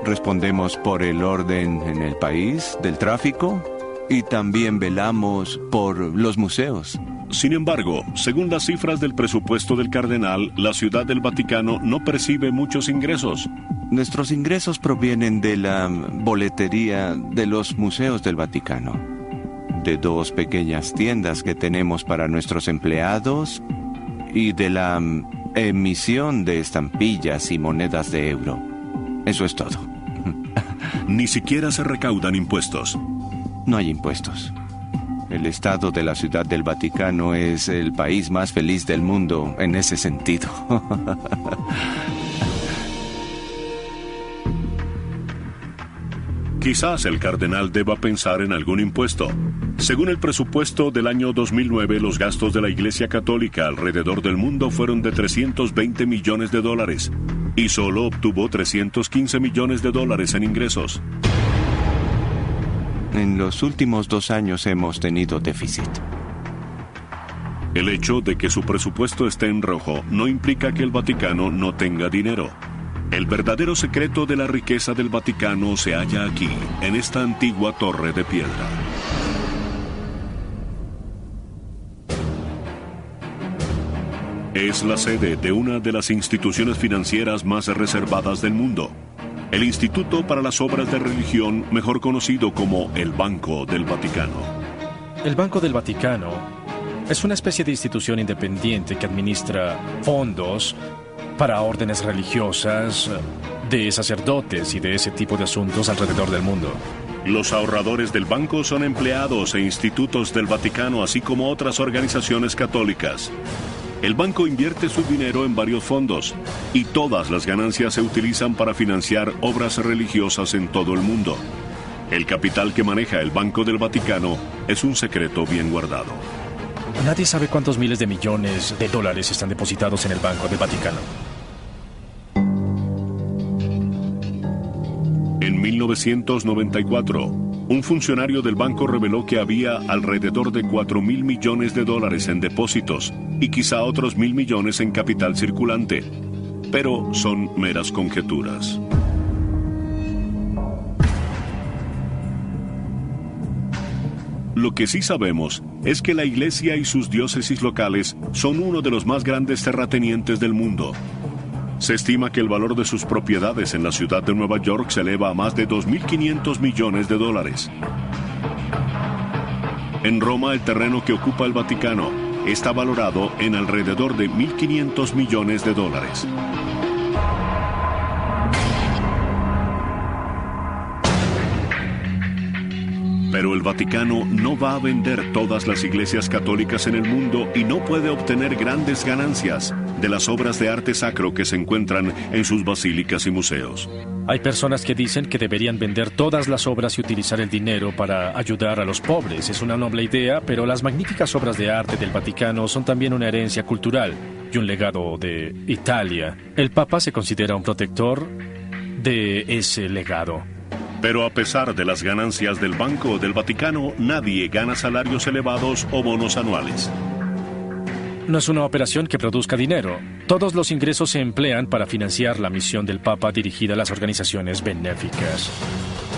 respondemos por el orden en el país, del tráfico, y también velamos por los museos. Sin embargo, según las cifras del presupuesto del cardenal, la Ciudad del Vaticano no percibe muchos ingresos. Nuestros ingresos provienen de la boletería de los museos del Vaticano, de 2 pequeñas tiendas que tenemos para nuestros empleados y de la emisión de estampillas y monedas de euro. Eso es todo. Ni siquiera se recaudan impuestos. No hay impuestos. El estado de la Ciudad del Vaticano es el país más feliz del mundo en ese sentido. Quizás el cardenal deba pensar en algún impuesto. Según el presupuesto del año 2009, los gastos de la Iglesia Católica alrededor del mundo fueron de $320 millones y solo obtuvo $315 millones en ingresos. En los últimos 2 años hemos tenido déficit. El hecho de que su presupuesto esté en rojo no implica que el Vaticano no tenga dinero. El verdadero secreto de la riqueza del Vaticano se halla aquí, en esta antigua torre de piedra. Es la sede de una de las instituciones financieras más reservadas del mundo, el Instituto para las Obras de Religión, mejor conocido como el Banco del Vaticano. El Banco del Vaticano es una especie de institución independiente que administra fondos para órdenes religiosas, de sacerdotes y de ese tipo de asuntos alrededor del mundo. Los ahorradores del banco son empleados e institutos del Vaticano, así como otras organizaciones católicas. El banco invierte su dinero en varios fondos y todas las ganancias se utilizan para financiar obras religiosas en todo el mundo. El capital que maneja el Banco del Vaticano es un secreto bien guardado. Nadie sabe cuántos miles de millones de dólares están depositados en el Banco del Vaticano. En 1994, un funcionario del banco reveló que había alrededor de $4.000 millones en depósitos y quizá otros 1.000 millones en capital circulante. Pero son meras conjeturas. Lo que sí sabemos es que la Iglesia y sus diócesis locales son uno de los más grandes terratenientes del mundo. Se estima que el valor de sus propiedades en la ciudad de Nueva York se eleva a más de 2.500 millones de dólares. En Roma, el terreno que ocupa el Vaticano está valorado en alrededor de 1.500 millones de dólares. Pero el Vaticano no va a vender todas las iglesias católicas en el mundo y no puede obtener grandes ganancias de las obras de arte sacro que se encuentran en sus basílicas y museos. Hay personas que dicen que deberían vender todas las obras y utilizar el dinero para ayudar a los pobres. Es una noble idea, pero las magníficas obras de arte del Vaticano son también una herencia cultural y un legado de Italia. El Papa se considera un protector de ese legado. Pero a pesar de las ganancias del Banco del Vaticano, nadie gana salarios elevados o bonos anuales. No es una operación que produzca dinero. Todos los ingresos se emplean para financiar la misión del Papa dirigida a las organizaciones benéficas.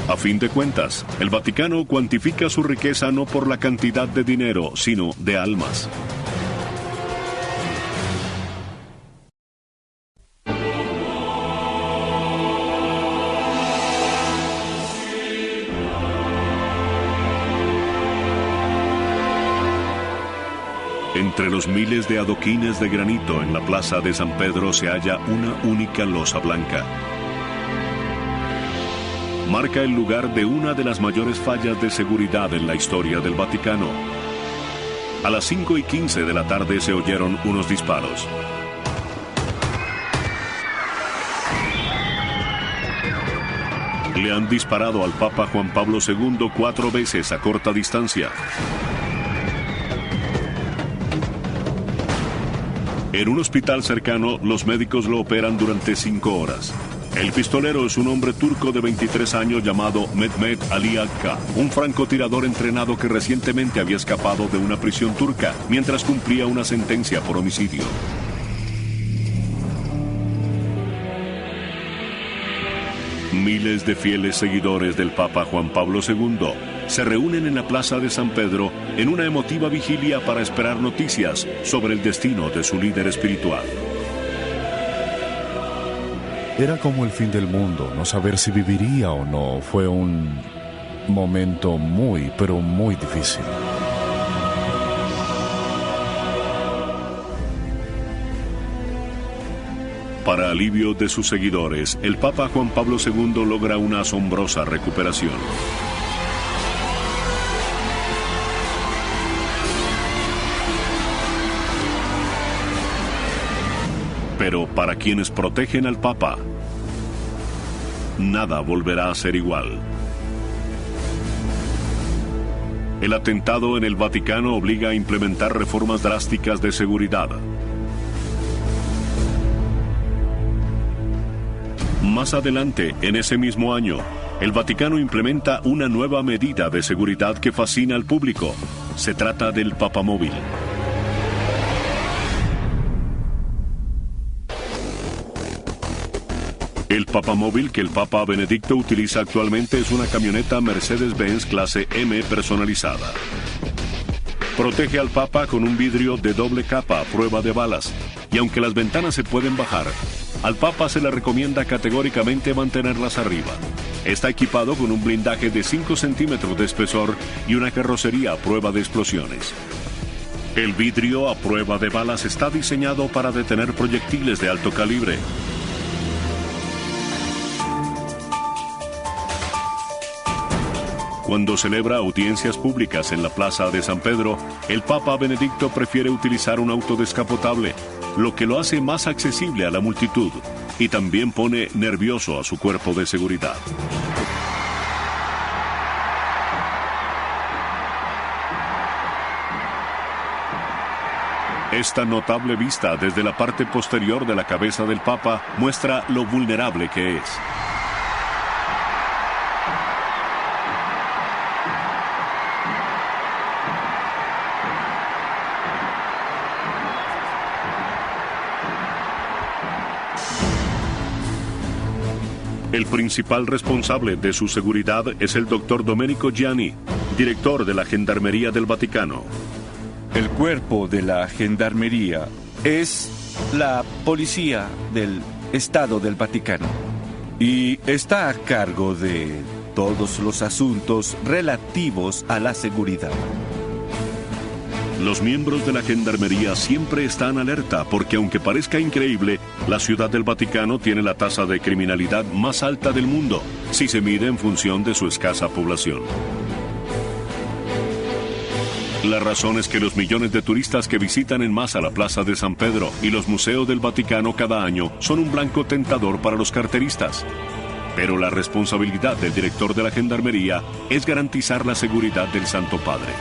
A fin de cuentas, el Vaticano cuantifica su riqueza no por la cantidad de dinero, sino de almas. Entre los miles de adoquines de granito en la plaza de San Pedro se halla una única losa blanca. Marca el lugar de una de las mayores fallas de seguridad en la historia del Vaticano. A las 5:15 de la tarde se oyeron unos disparos. Le han disparado al Papa Juan Pablo II 4 veces a corta distancia. En un hospital cercano, los médicos lo operan durante 5 horas. El pistolero es un hombre turco de 23 años llamado Mehmet Ali Akka, un francotirador entrenado que recientemente había escapado de una prisión turca mientras cumplía una sentencia por homicidio. Miles de fieles seguidores del Papa Juan Pablo II se reúnen en la Plaza de San Pedro en una emotiva vigilia para esperar noticias sobre el destino de su líder espiritual. Era como el fin del mundo, no saber si viviría o no. Fue un momento muy, pero muy difícil. Para alivio de sus seguidores, el Papa Juan Pablo II logra una asombrosa recuperación. Pero para quienes protegen al Papa, nada volverá a ser igual. El atentado en el Vaticano obliga a implementar reformas drásticas de seguridad. Más adelante, en ese mismo año, el Vaticano implementa una nueva medida de seguridad que fascina al público. Se trata del Papamóvil. El Papamóvil que el Papa Benedicto utiliza actualmente es una camioneta Mercedes-Benz clase M personalizada. Protege al Papa con un vidrio de doble capa a prueba de balas, y aunque las ventanas se pueden bajar, al Papa se le recomienda categóricamente mantenerlas arriba. Está equipado con un blindaje de 5 centímetros de espesor y una carrocería a prueba de explosiones. El vidrio a prueba de balas está diseñado para detener proyectiles de alto calibre. Cuando celebra audiencias públicas en la Plaza de San Pedro, el Papa Benedicto prefiere utilizar un auto descapotable, lo que lo hace más accesible a la multitud y también pone nervioso a su cuerpo de seguridad. Esta notable vista desde la parte posterior de la cabeza del Papa muestra lo vulnerable que es. El principal responsable de su seguridad es el doctor Domenico Gianni, director de la Gendarmería del Vaticano. El cuerpo de la Gendarmería es la policía del Estado del Vaticano y está a cargo de todos los asuntos relativos a la seguridad. Los miembros de la Gendarmería siempre están alerta porque, aunque parezca increíble, la Ciudad del Vaticano tiene la tasa de criminalidad más alta del mundo, si se mide en función de su escasa población. La razón es que los millones de turistas que visitan en masa la Plaza de San Pedro y los museos del Vaticano cada año son un blanco tentador para los carteristas. Pero la responsabilidad del director de la Gendarmería es garantizar la seguridad del Santo Padre.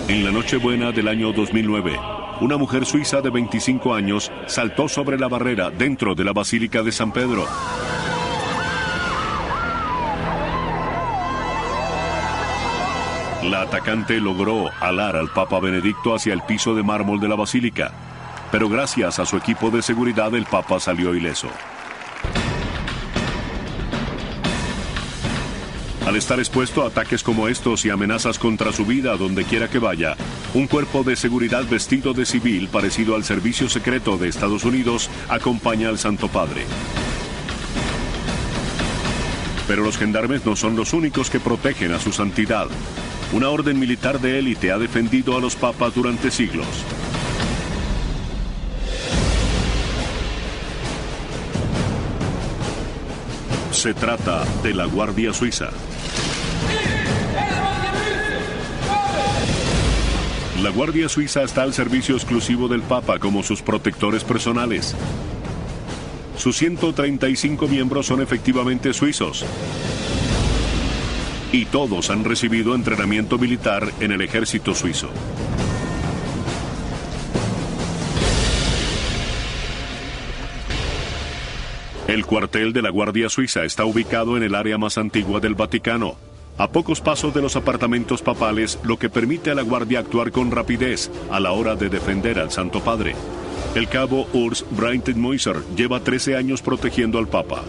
En la Nochebuena del año 2009, una mujer suiza de 25 años saltó sobre la barrera dentro de la Basílica de San Pedro. La atacante logró alar al Papa Benedicto hacia el piso de mármol de la basílica, pero gracias a su equipo de seguridad el Papa salió ileso. Al estar expuesto a ataques como estos y amenazas contra su vida donde quiera que vaya, un cuerpo de seguridad vestido de civil parecido al Servicio Secreto de Estados Unidos acompaña al Santo Padre. Pero los gendarmes no son los únicos que protegen a su santidad. Una orden militar de élite ha defendido a los papas durante siglos. Se trata de la Guardia Suiza. La Guardia Suiza está al servicio exclusivo del Papa como sus protectores personales. Sus 135 miembros son efectivamente suizos. Y todos han recibido entrenamiento militar en el ejército suizo. El cuartel de la Guardia Suiza está ubicado en el área más antigua del Vaticano, a pocos pasos de los apartamentos papales, lo que permite a la Guardia actuar con rapidez a la hora de defender al Santo Padre. El cabo Urs Breitenmoiser lleva 13 años protegiendo al Papa.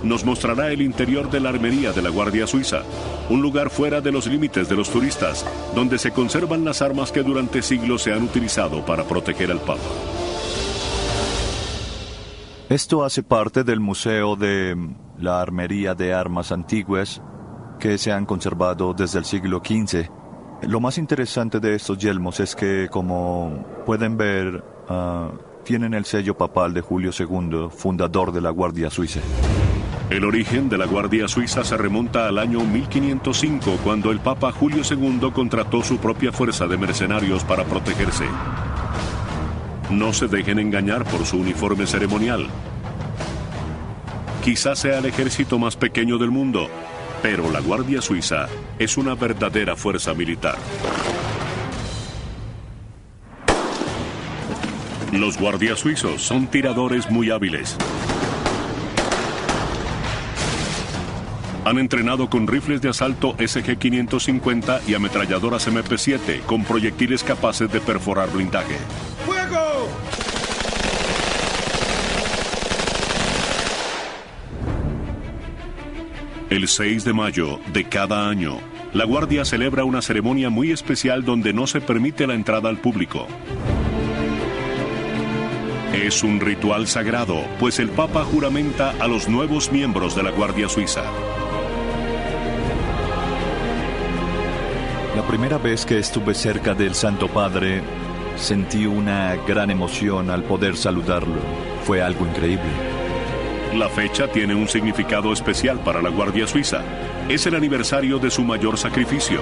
Nos mostrará el interior de la armería de la Guardia Suiza, un lugar fuera de los límites de los turistas, donde se conservan las armas que durante siglos se han utilizado para proteger al Papa. Esto hace parte del Museo de la Armería de Armas Antiguas, que se han conservado desde el siglo XV. Lo más interesante de estos yelmos es que, como pueden ver, tienen el sello papal de Julio II, fundador de la Guardia Suiza. El origen de la Guardia Suiza se remonta al año 1505, cuando el Papa Julio II contrató su propia fuerza de mercenarios para protegerse. No se dejen engañar por su uniforme ceremonial. Quizás sea el ejército más pequeño del mundo, pero la Guardia Suiza es una verdadera fuerza militar. Los guardias suizos son tiradores muy hábiles. Han entrenado con rifles de asalto SG-550 y ametralladoras MP-7 con proyectiles capaces de perforar blindaje. ¡Fuego! El 6 de mayo de cada año, la Guardia celebra una ceremonia muy especial donde no se permite la entrada al público. Es un ritual sagrado, pues el Papa juramenta a los nuevos miembros de la Guardia Suiza. La primera vez que estuve cerca del Santo Padre, sentí una gran emoción al poder saludarlo. Fue algo increíble. La fecha tiene un significado especial para la Guardia Suiza. Es el aniversario de su mayor sacrificio.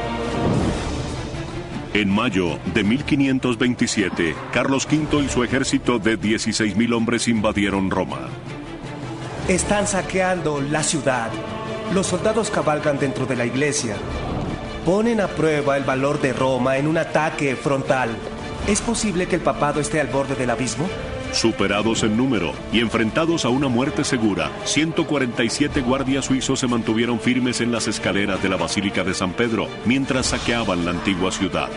En mayo de 1527, Carlos V y su ejército de 16,000 hombres invadieron Roma. Están saqueando la ciudad. Los soldados cabalgan dentro de la iglesia. Ponen a prueba el valor de Roma en un ataque frontal. ¿Es posible que el papado esté al borde del abismo? Superados en número y enfrentados a una muerte segura, 147 guardias suizos se mantuvieron firmes en las escaleras de la Basílica de San Pedro mientras saqueaban la antigua ciudad.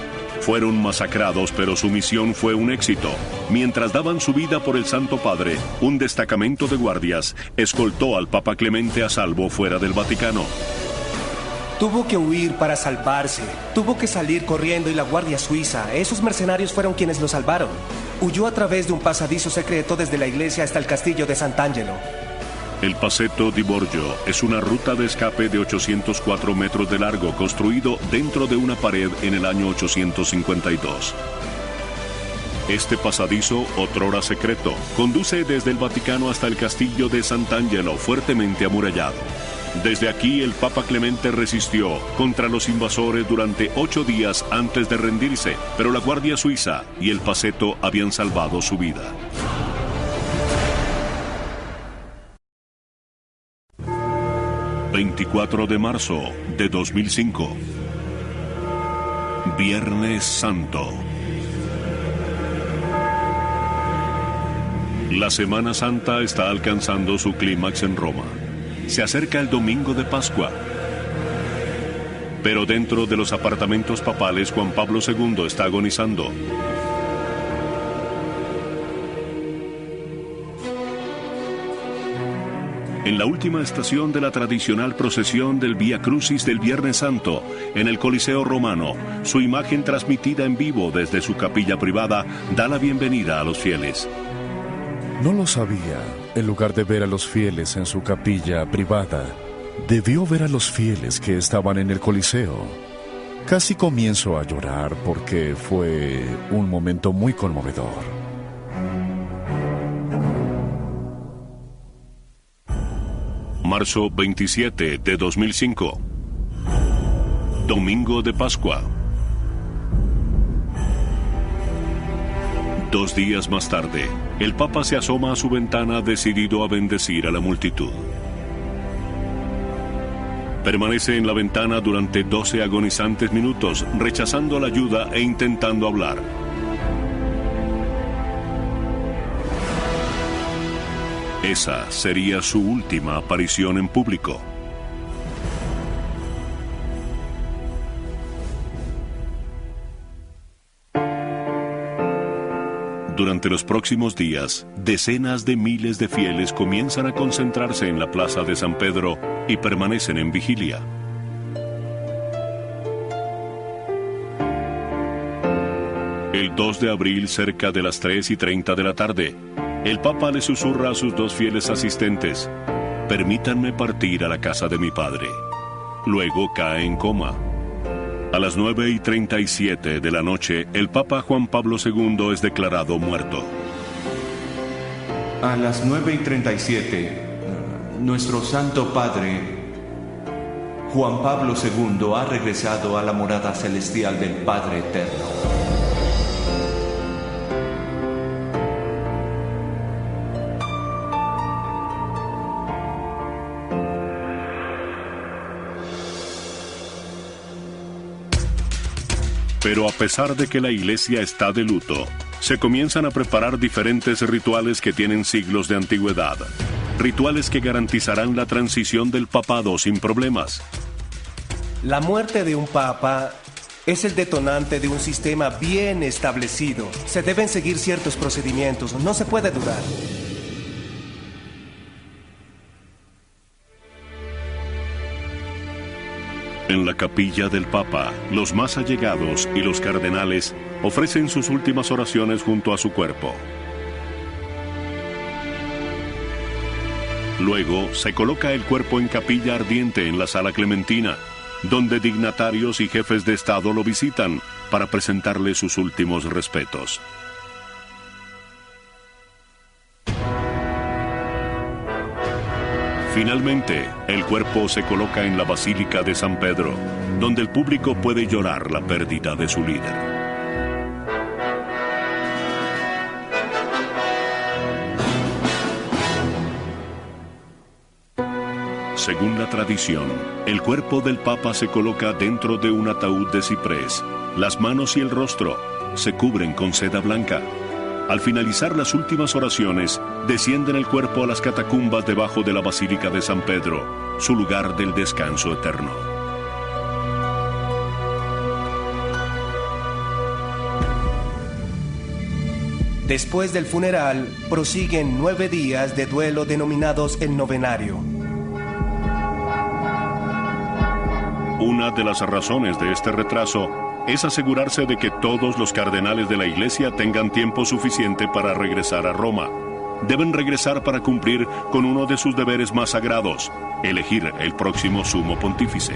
Fueron masacrados, pero su misión fue un éxito. Mientras daban su vida por el Santo Padre, un destacamento de guardias escoltó al Papa Clemente a salvo fuera del Vaticano. Tuvo que huir para salvarse. Tuvo que salir corriendo y la Guardia Suiza, esos mercenarios fueron quienes lo salvaron. Huyó a través de un pasadizo secreto desde la iglesia hasta el castillo de Sant'Angelo. El Passetto di Borgio es una ruta de escape de 804 metros de largo construido dentro de una pared en el año 852. Este pasadizo, otrora secreto, conduce desde el Vaticano hasta el castillo de Sant'Angelo, fuertemente amurallado. Desde aquí el Papa Clemente resistió contra los invasores durante 8 días antes de rendirse, pero la Guardia Suiza y el Passetto habían salvado su vida. ...24 de marzo de 2005... Viernes Santo. La Semana Santa está alcanzando su clímax en Roma. Se acerca el domingo de Pascua. Pero dentro de los apartamentos papales, Juan Pablo II está agonizando. En la última estación de la tradicional procesión del Vía Crucis del Viernes Santo, en el Coliseo Romano, su imagen transmitida en vivo desde su capilla privada da la bienvenida a los fieles. No lo sabía. En lugar de ver a los fieles en su capilla privada, debió ver a los fieles que estaban en el Coliseo. Casi comienzo a llorar porque fue un momento muy conmovedor. Marzo 27 de 2005. Domingo de Pascua. 2 días más tarde, el Papa se asoma a su ventana decidido a bendecir a la multitud. Permanece en la ventana durante 12 agonizantes minutos, rechazando la ayuda e intentando hablar. Esa sería su última aparición en público. Durante los próximos días, decenas de miles de fieles comienzan a concentrarse en la plaza de San Pedro y permanecen en vigilia. El 2 de abril, cerca de las 3:30 de la tarde, el Papa le susurra a sus 2 fieles asistentes: «Permítanme partir a la casa de mi padre». Luego cae en coma. A las 9:37 de la noche, el Papa Juan Pablo II es declarado muerto. A las 9:37, nuestro Santo Padre, Juan Pablo II, ha regresado a la morada celestial del Padre Eterno. Pero a pesar de que la Iglesia está de luto, se comienzan a preparar diferentes rituales que tienen siglos de antigüedad. Rituales que garantizarán la transición del papado sin problemas. La muerte de un papa es el detonante de un sistema bien establecido. Se deben seguir ciertos procedimientos, no se puede dudar. En la capilla del Papa, los más allegados y los cardenales ofrecen sus últimas oraciones junto a su cuerpo. Luego se coloca el cuerpo en capilla ardiente en la Sala Clementina, donde dignatarios y jefes de Estado lo visitan para presentarle sus últimos respetos. Finalmente, el cuerpo se coloca en la Basílica de San Pedro, donde el público puede llorar la pérdida de su líder. Según la tradición, el cuerpo del Papa se coloca dentro de un ataúd de ciprés. Las manos y el rostro se cubren con seda blanca. Al finalizar las últimas oraciones, descienden el cuerpo a las catacumbas debajo de la Basílica de San Pedro, su lugar del descanso eterno. Después del funeral, prosiguen 9 días de duelo denominados el novenario. Una de las razones de este retraso es asegurarse de que todos los cardenales de la Iglesia tengan tiempo suficiente para regresar a Roma. Deben regresar para cumplir con uno de sus deberes más sagrados, elegir el próximo sumo pontífice.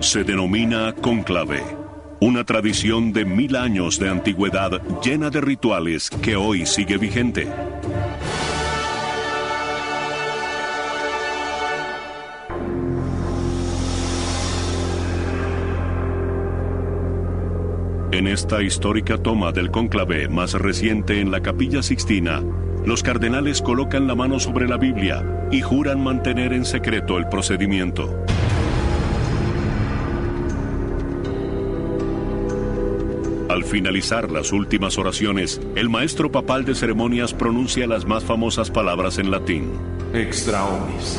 Se denomina cónclave, una tradición de 1000 años de antigüedad llena de rituales que hoy sigue vigente. En esta histórica toma del cónclave más reciente en la Capilla Sixtina, los cardenales colocan la mano sobre la Biblia y juran mantener en secreto el procedimiento. Al finalizar las últimas oraciones, el maestro papal de ceremonias pronuncia las más famosas palabras en latín. Extra omnis.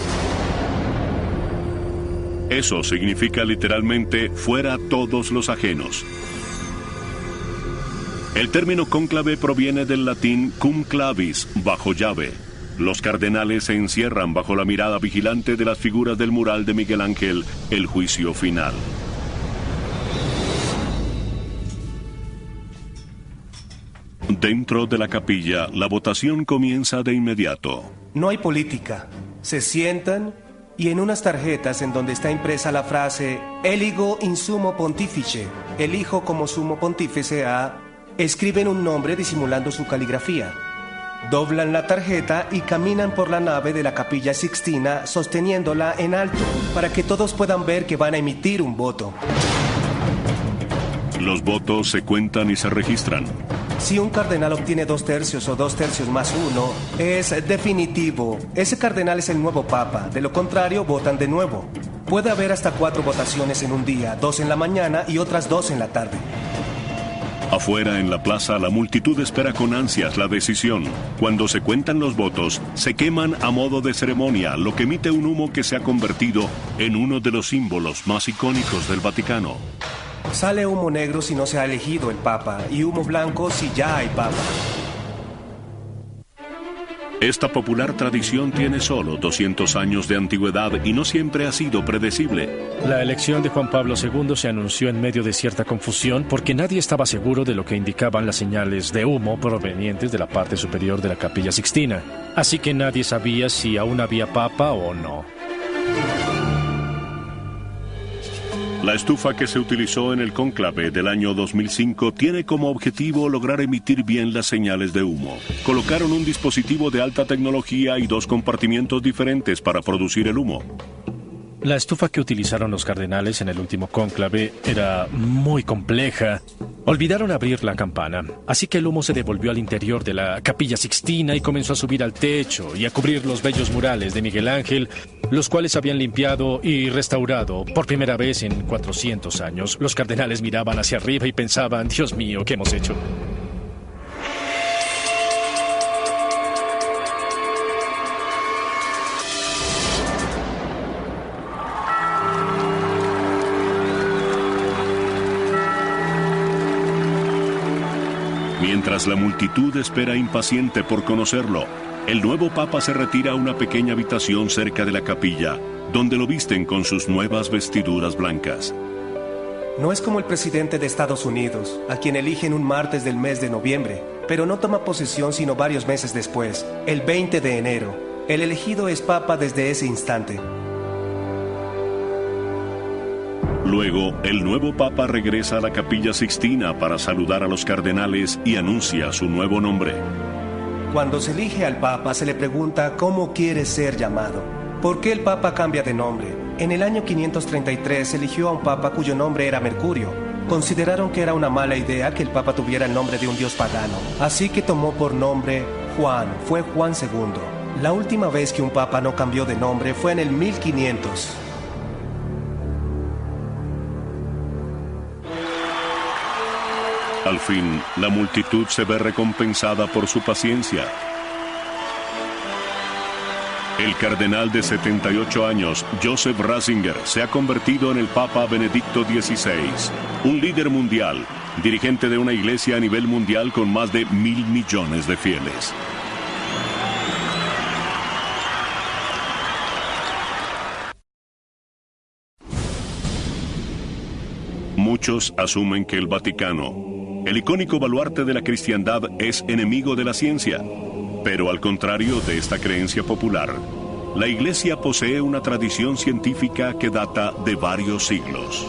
Eso significa literalmente fuera todos los ajenos. El término cónclave proviene del latín cum clavis, bajo llave. Los cardenales se encierran bajo la mirada vigilante de las figuras del mural de Miguel Ángel, El Juicio Final. Dentro de la capilla, la votación comienza de inmediato. No hay política. Se sientan y en unas tarjetas en donde está impresa la frase Eligo in sumo pontifice, elijo como sumo pontífice a... escriben un nombre disimulando su caligrafía. Doblan la tarjeta y caminan por la nave de la Capilla Sixtina sosteniéndola en alto para que todos puedan ver que van a emitir un voto. Los votos se cuentan y se registran. Si un cardenal obtiene 2/3 o 2/3 más 1, es definitivo. Ese cardenal es el nuevo papa. De lo contrario, votan de nuevo. Puede haber hasta 4 votaciones en un día, 2 en la mañana y otras 2 en la tarde. Afuera en la plaza, la multitud espera con ansias la decisión. Cuando se cuentan los votos, se queman a modo de ceremonia, lo que emite un humo que se ha convertido en uno de los símbolos más icónicos del Vaticano. Sale humo negro si no se ha elegido el papa y humo blanco si ya hay papa. Esta popular tradición tiene solo 200 años de antigüedad y no siempre ha sido predecible. La elección de Juan Pablo II se anunció en medio de cierta confusión porque nadie estaba seguro de lo que indicaban las señales de humo provenientes de la parte superior de la Capilla Sixtina. Así que nadie sabía si aún había papa o no. La estufa que se utilizó en el cónclave del año 2005 tiene como objetivo lograr emitir bien las señales de humo. Colocaron un dispositivo de alta tecnología y 2 compartimientos diferentes para producir el humo. La estufa que utilizaron los cardenales en el último cónclave era muy compleja. Olvidaron abrir la campana, así que el humo se devolvió al interior de la Capilla Sixtina y comenzó a subir al techo y a cubrir los bellos murales de Miguel Ángel, los cuales habían limpiado y restaurado por primera vez en 400 años. Los cardenales miraban hacia arriba y pensaban, Dios mío, ¿qué hemos hecho? Mientras la multitud espera impaciente por conocerlo, el nuevo papa se retira a una pequeña habitación cerca de la capilla, donde lo visten con sus nuevas vestiduras blancas. No es como el presidente de Estados Unidos, a quien eligen un martes del mes de noviembre, pero no toma posesión sino varios meses después, el 20 de enero. El elegido es papa desde ese instante. Luego, el nuevo papa regresa a la Capilla Sixtina para saludar a los cardenales y anuncia su nuevo nombre. Cuando se elige al papa, se le pregunta cómo quiere ser llamado. ¿Por qué el papa cambia de nombre? En el año 533 se eligió a un papa cuyo nombre era Mercurio. Consideraron que era una mala idea que el papa tuviera el nombre de un dios pagano, así que tomó por nombre Juan, fue Juan II. La última vez que un papa no cambió de nombre fue en el 1500. Al fin, la multitud se ve recompensada por su paciencia. El cardenal de 78 años, Joseph Ratzinger, se ha convertido en el Papa Benedicto XVI, un líder mundial, dirigente de una iglesia a nivel mundial con más de 1.000 millones de fieles. Muchos asumen que el Vaticano, el icónico baluarte de la cristiandad, es enemigo de la ciencia. Pero al contrario de esta creencia popular, la Iglesia posee una tradición científica que data de varios siglos.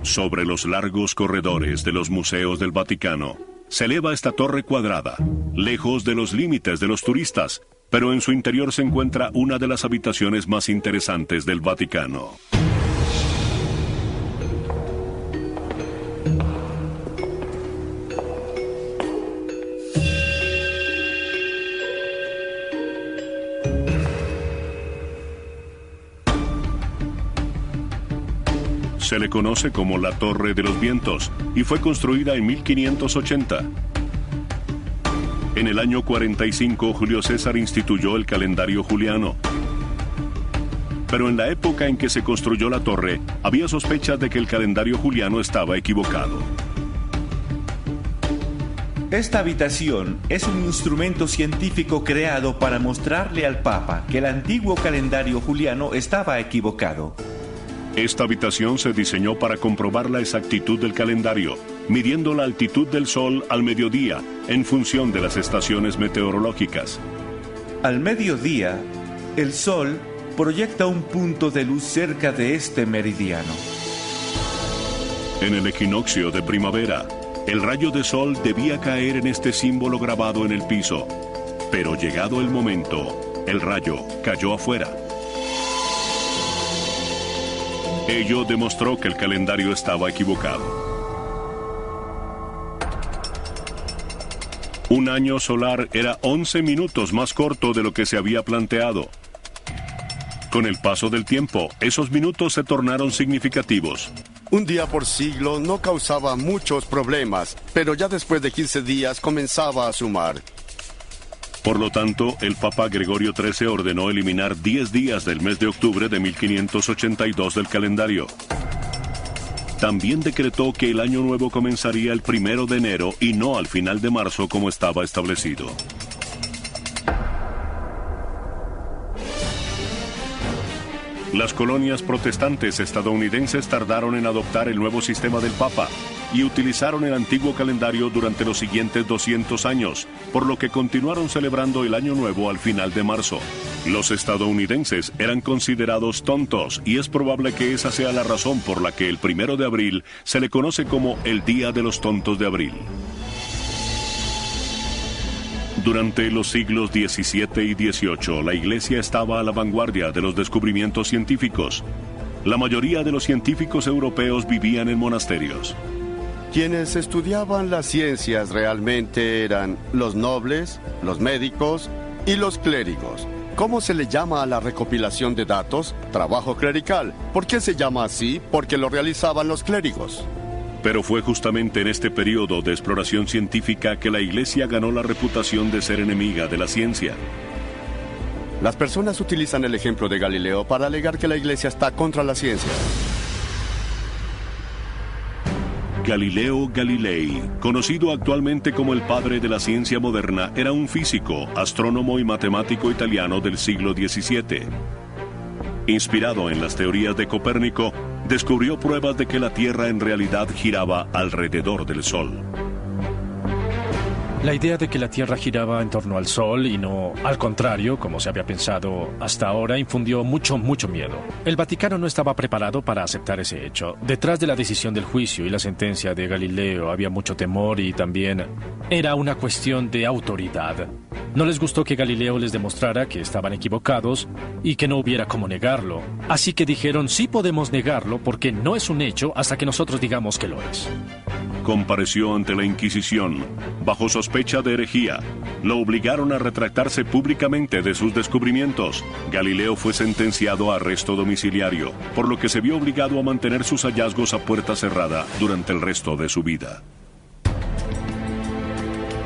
Sobre los largos corredores de los museos del Vaticano, se eleva esta torre cuadrada, lejos de los límites de los turistas, pero en su interior se encuentra una de las habitaciones más interesantes del Vaticano. Se le conoce como la Torre de los Vientos y fue construida en 1580. En el año 45, Julio César instituyó el calendario juliano. Pero en la época en que se construyó la torre, había sospechas de que el calendario juliano estaba equivocado. Esta habitación es un instrumento científico creado para mostrarle al Papa que el antiguo calendario juliano estaba equivocado. Esta habitación se diseñó para comprobar la exactitud del calendario, midiendo la altitud del Sol al mediodía, en función de las estaciones meteorológicas. Al mediodía, el Sol proyecta un punto de luz cerca de este meridiano. En el equinoccio de primavera, el rayo de sol debía caer en este símbolo grabado en el piso, pero llegado el momento, el rayo cayó afuera. Ello demostró que el calendario estaba equivocado. Un año solar era 11 minutos más corto de lo que se había planteado. Con el paso del tiempo, esos minutos se tornaron significativos. Un día por siglo no causaba muchos problemas, pero ya después de 15 días comenzaba a sumar. Por lo tanto, el Papa Gregorio XIII ordenó eliminar 10 días del mes de octubre de 1582 del calendario. También decretó que el año nuevo comenzaría el 1 de enero y no al final de marzo como estaba establecido. Las colonias protestantes estadounidenses tardaron en adoptar el nuevo sistema del Papa y utilizaron el antiguo calendario durante los siguientes 200 años, por lo que continuaron celebrando el Año Nuevo al final de marzo. Los estadounidenses eran considerados tontos y es probable que esa sea la razón por la que el 1 de abril se le conoce como el Día de los Tontos de Abril. Durante los siglos XVII y XVIII, la Iglesia estaba a la vanguardia de los descubrimientos científicos. La mayoría de los científicos europeos vivían en monasterios. Quienes estudiaban las ciencias realmente eran los nobles, los médicos y los clérigos. ¿Cómo se le llama a la recopilación de datos? Trabajo clerical. ¿Por qué se llama así? Porque lo realizaban los clérigos. Pero fue justamente en este periodo de exploración científica que la Iglesia ganó la reputación de ser enemiga de la ciencia. Las personas utilizan el ejemplo de Galileo para alegar que la Iglesia está contra la ciencia. Galileo Galilei, conocido actualmente como el padre de la ciencia moderna, era un físico, astrónomo y matemático italiano del siglo XVII. Inspirado en las teorías de Copérnico, descubrió pruebas de que la Tierra en realidad giraba alrededor del Sol. La idea de que la Tierra giraba en torno al Sol y no al contrario, como se había pensado hasta ahora, infundió mucho miedo. El Vaticano no estaba preparado para aceptar ese hecho. Detrás de la decisión del juicio y la sentencia de Galileo había mucho temor y también era una cuestión de autoridad. No les gustó que Galileo les demostrara que estaban equivocados y que no hubiera cómo negarlo. Así que dijeron, sí podemos negarlo porque no es un hecho hasta que nosotros digamos que lo es. Compareció ante la Inquisición, bajo sospecha de herejía. Lo obligaron a retractarse públicamente de sus descubrimientos. Galileo fue sentenciado a arresto domiciliario, por lo que se vio obligado a mantener sus hallazgos a puerta cerrada durante el resto de su vida.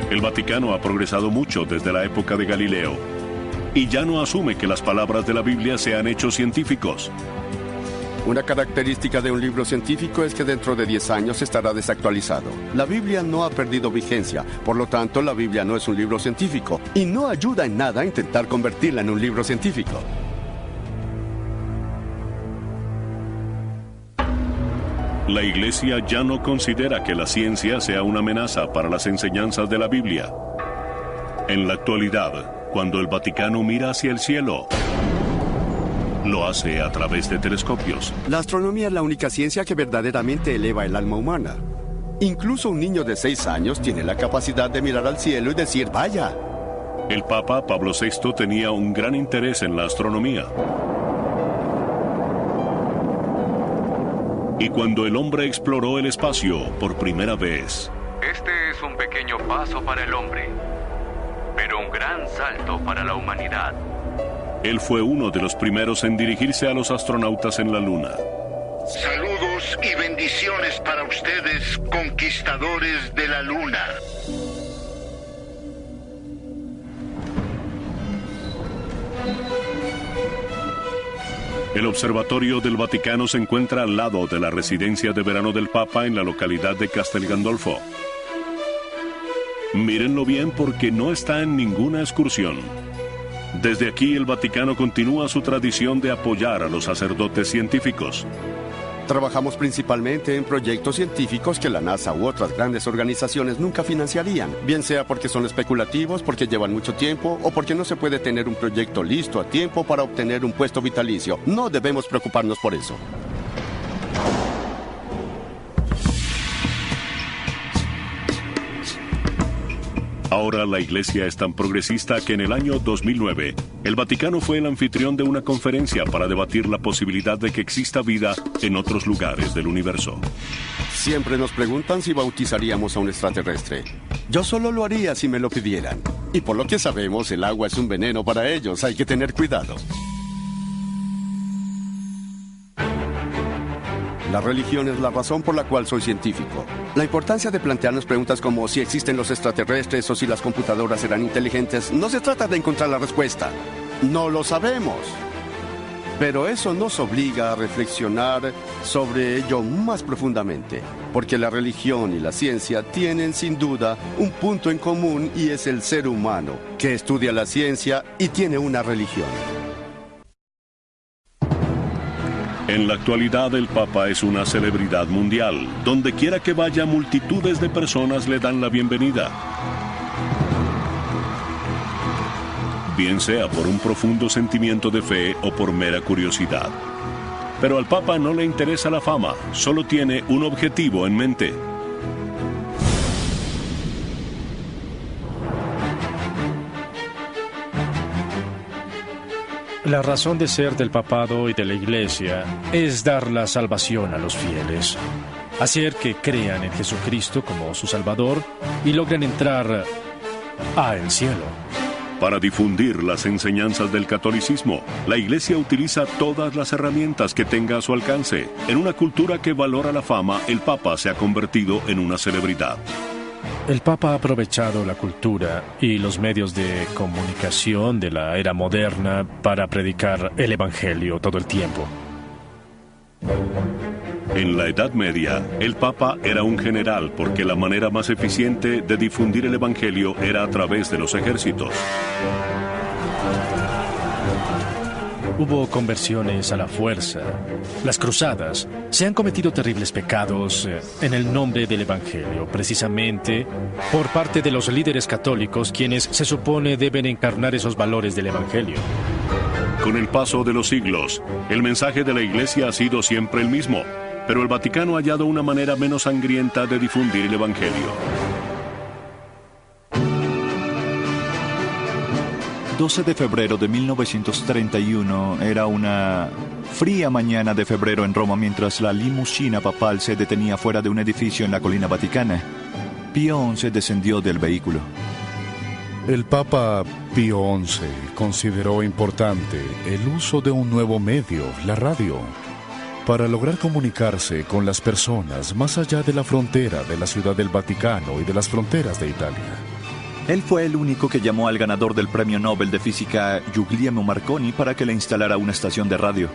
El Vaticano ha progresado mucho desde la época de Galileo y ya no asume que las palabras de la Biblia sean hechos científicos. Una característica de un libro científico es que dentro de 10 años estará desactualizado. La Biblia no ha perdido vigencia, por lo tanto la Biblia no es un libro científico y no ayuda en nada a intentar convertirla en un libro científico. La Iglesia ya no considera que la ciencia sea una amenaza para las enseñanzas de la Biblia. En la actualidad, cuando el Vaticano mira hacia el cielo, lo hace a través de telescopios. La astronomía es la única ciencia que verdaderamente eleva el alma humana. Incluso un niño de 6 años tiene la capacidad de mirar al cielo y decir, ¡vaya! El Papa Pablo VI tenía un gran interés en la astronomía. Y cuando el hombre exploró el espacio por primera vez... Este es un pequeño paso para el hombre, pero un gran salto para la humanidad. Él fue uno de los primeros en dirigirse a los astronautas en la Luna. Saludos y bendiciones para ustedes, conquistadores de la Luna. El observatorio del Vaticano se encuentra al lado de la residencia de verano del Papa en la localidad de Castel Gandolfo. Mírenlo bien porque no está en ninguna excursión. Desde aquí el Vaticano continúa su tradición de apoyar a los sacerdotes científicos. Trabajamos principalmente en proyectos científicos que la NASA u otras grandes organizaciones nunca financiarían, bien sea porque son especulativos, porque llevan mucho tiempo o porque no se puede tener un proyecto listo a tiempo para obtener un puesto vitalicio. No debemos preocuparnos por eso. Ahora la Iglesia es tan progresista que en el año 2009, el Vaticano fue el anfitrión de una conferencia para debatir la posibilidad de que exista vida en otros lugares del universo. Siempre nos preguntan si bautizaríamos a un extraterrestre. Yo solo lo haría si me lo pidieran. Y por lo que sabemos, el agua es un veneno para ellos. Hay que tener cuidado. La religión es la razón por la cual soy científico. La importancia de plantearnos preguntas como si existen los extraterrestres o si las computadoras serán inteligentes, no se trata de encontrar la respuesta. No lo sabemos. Pero eso nos obliga a reflexionar sobre ello más profundamente, porque la religión y la ciencia tienen sin duda un punto en común y es el ser humano, que estudia la ciencia y tiene una religión. En la actualidad el Papa es una celebridad mundial. Donde quiera que vaya, multitudes de personas le dan la bienvenida. Bien sea por un profundo sentimiento de fe o por mera curiosidad. Pero al Papa no le interesa la fama, solo tiene un objetivo en mente. La razón de ser del papado y de la Iglesia es dar la salvación a los fieles, hacer que crean en Jesucristo como su Salvador y logren entrar al cielo. Para difundir las enseñanzas del catolicismo, la Iglesia utiliza todas las herramientas que tenga a su alcance. En una cultura que valora la fama, el Papa se ha convertido en una celebridad. El Papa ha aprovechado la cultura y los medios de comunicación de la era moderna para predicar el Evangelio todo el tiempo. En la Edad Media, el Papa era un general porque la manera más eficiente de difundir el Evangelio era a través de los ejércitos. Hubo conversiones a la fuerza. Las cruzadas. Se han cometido terribles pecados en el nombre del Evangelio, precisamente por parte de los líderes católicos, quienes se supone deben encarnar esos valores del Evangelio. Con el paso de los siglos, el mensaje de la Iglesia ha sido siempre el mismo, pero el Vaticano ha hallado una manera menos sangrienta de difundir el Evangelio. 12 de febrero de 1931 era una fría mañana de febrero en Roma mientras la limusina papal se detenía fuera de un edificio en la colina vaticana. Pío XI descendió del vehículo. El Papa Pío XI consideró importante el uso de un nuevo medio, la radio, para lograr comunicarse con las personas más allá de la frontera de la Ciudad del Vaticano y de las fronteras de Italia. Él fue el único que llamó al ganador del Premio Nobel de Física, Guglielmo Marconi, para que le instalara una estación de radio.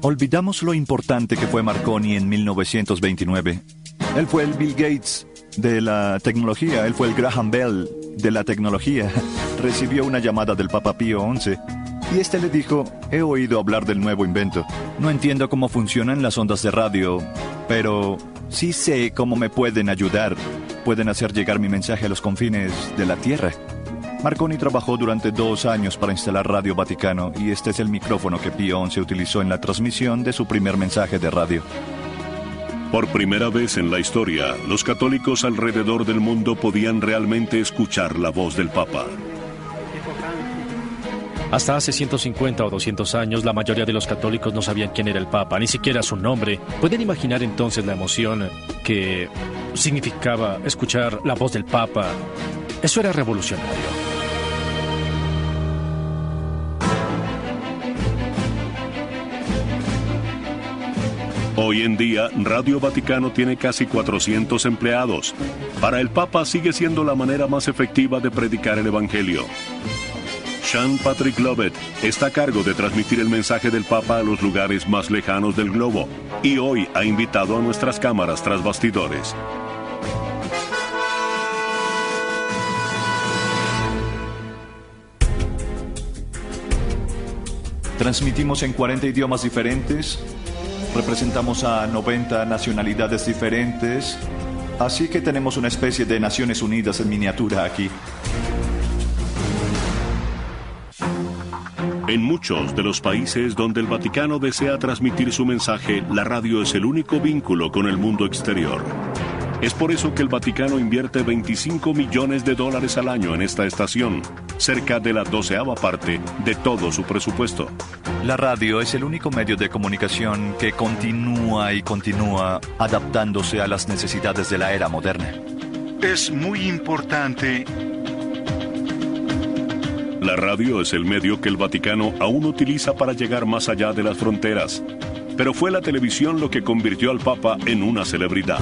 Olvidamos lo importante que fue Marconi en 1929. Él fue el Bill Gates de la tecnología, él fue el Graham Bell de la tecnología. Recibió una llamada del Papa Pío XI y este le dijo: he oído hablar del nuevo invento. No entiendo cómo funcionan las ondas de radio, pero sí sé cómo me pueden ayudar. Pueden hacer llegar mi mensaje a los confines de la Tierra. Marconi trabajó durante 2 años para instalar Radio Vaticano y este es el micrófono que Pío XI utilizó en la transmisión de su primer mensaje de radio. Por primera vez en la historia, los católicos alrededor del mundo podían realmente escuchar la voz del Papa. Hasta hace 150 o 200 años, la mayoría de los católicos no sabían quién era el Papa, ni siquiera su nombre. ¿Pueden imaginar entonces la emoción que significaba escuchar la voz del Papa? Eso era revolucionario. Hoy en día, Radio Vaticano tiene casi 400 empleados. Para el Papa sigue siendo la manera más efectiva de predicar el Evangelio. Sean Patrick Lovett está a cargo de transmitir el mensaje del Papa a los lugares más lejanos del globo y hoy ha invitado a nuestras cámaras tras bastidores. Transmitimos en 40 idiomas diferentes, representamos a 90 nacionalidades diferentes, así que tenemos una especie de Naciones Unidas en miniatura aquí. En muchos de los países donde el Vaticano desea transmitir su mensaje, la radio es el único vínculo con el mundo exterior. Es por eso que el Vaticano invierte $25 millones al año en esta estación, cerca de la 12ª parte de todo su presupuesto. La radio es el único medio de comunicación que continúa adaptándose a las necesidades de la era moderna. Es muy importante. La radio es el medio que el Vaticano aún utiliza para llegar más allá de las fronteras. Pero fue la televisión lo que convirtió al Papa en una celebridad.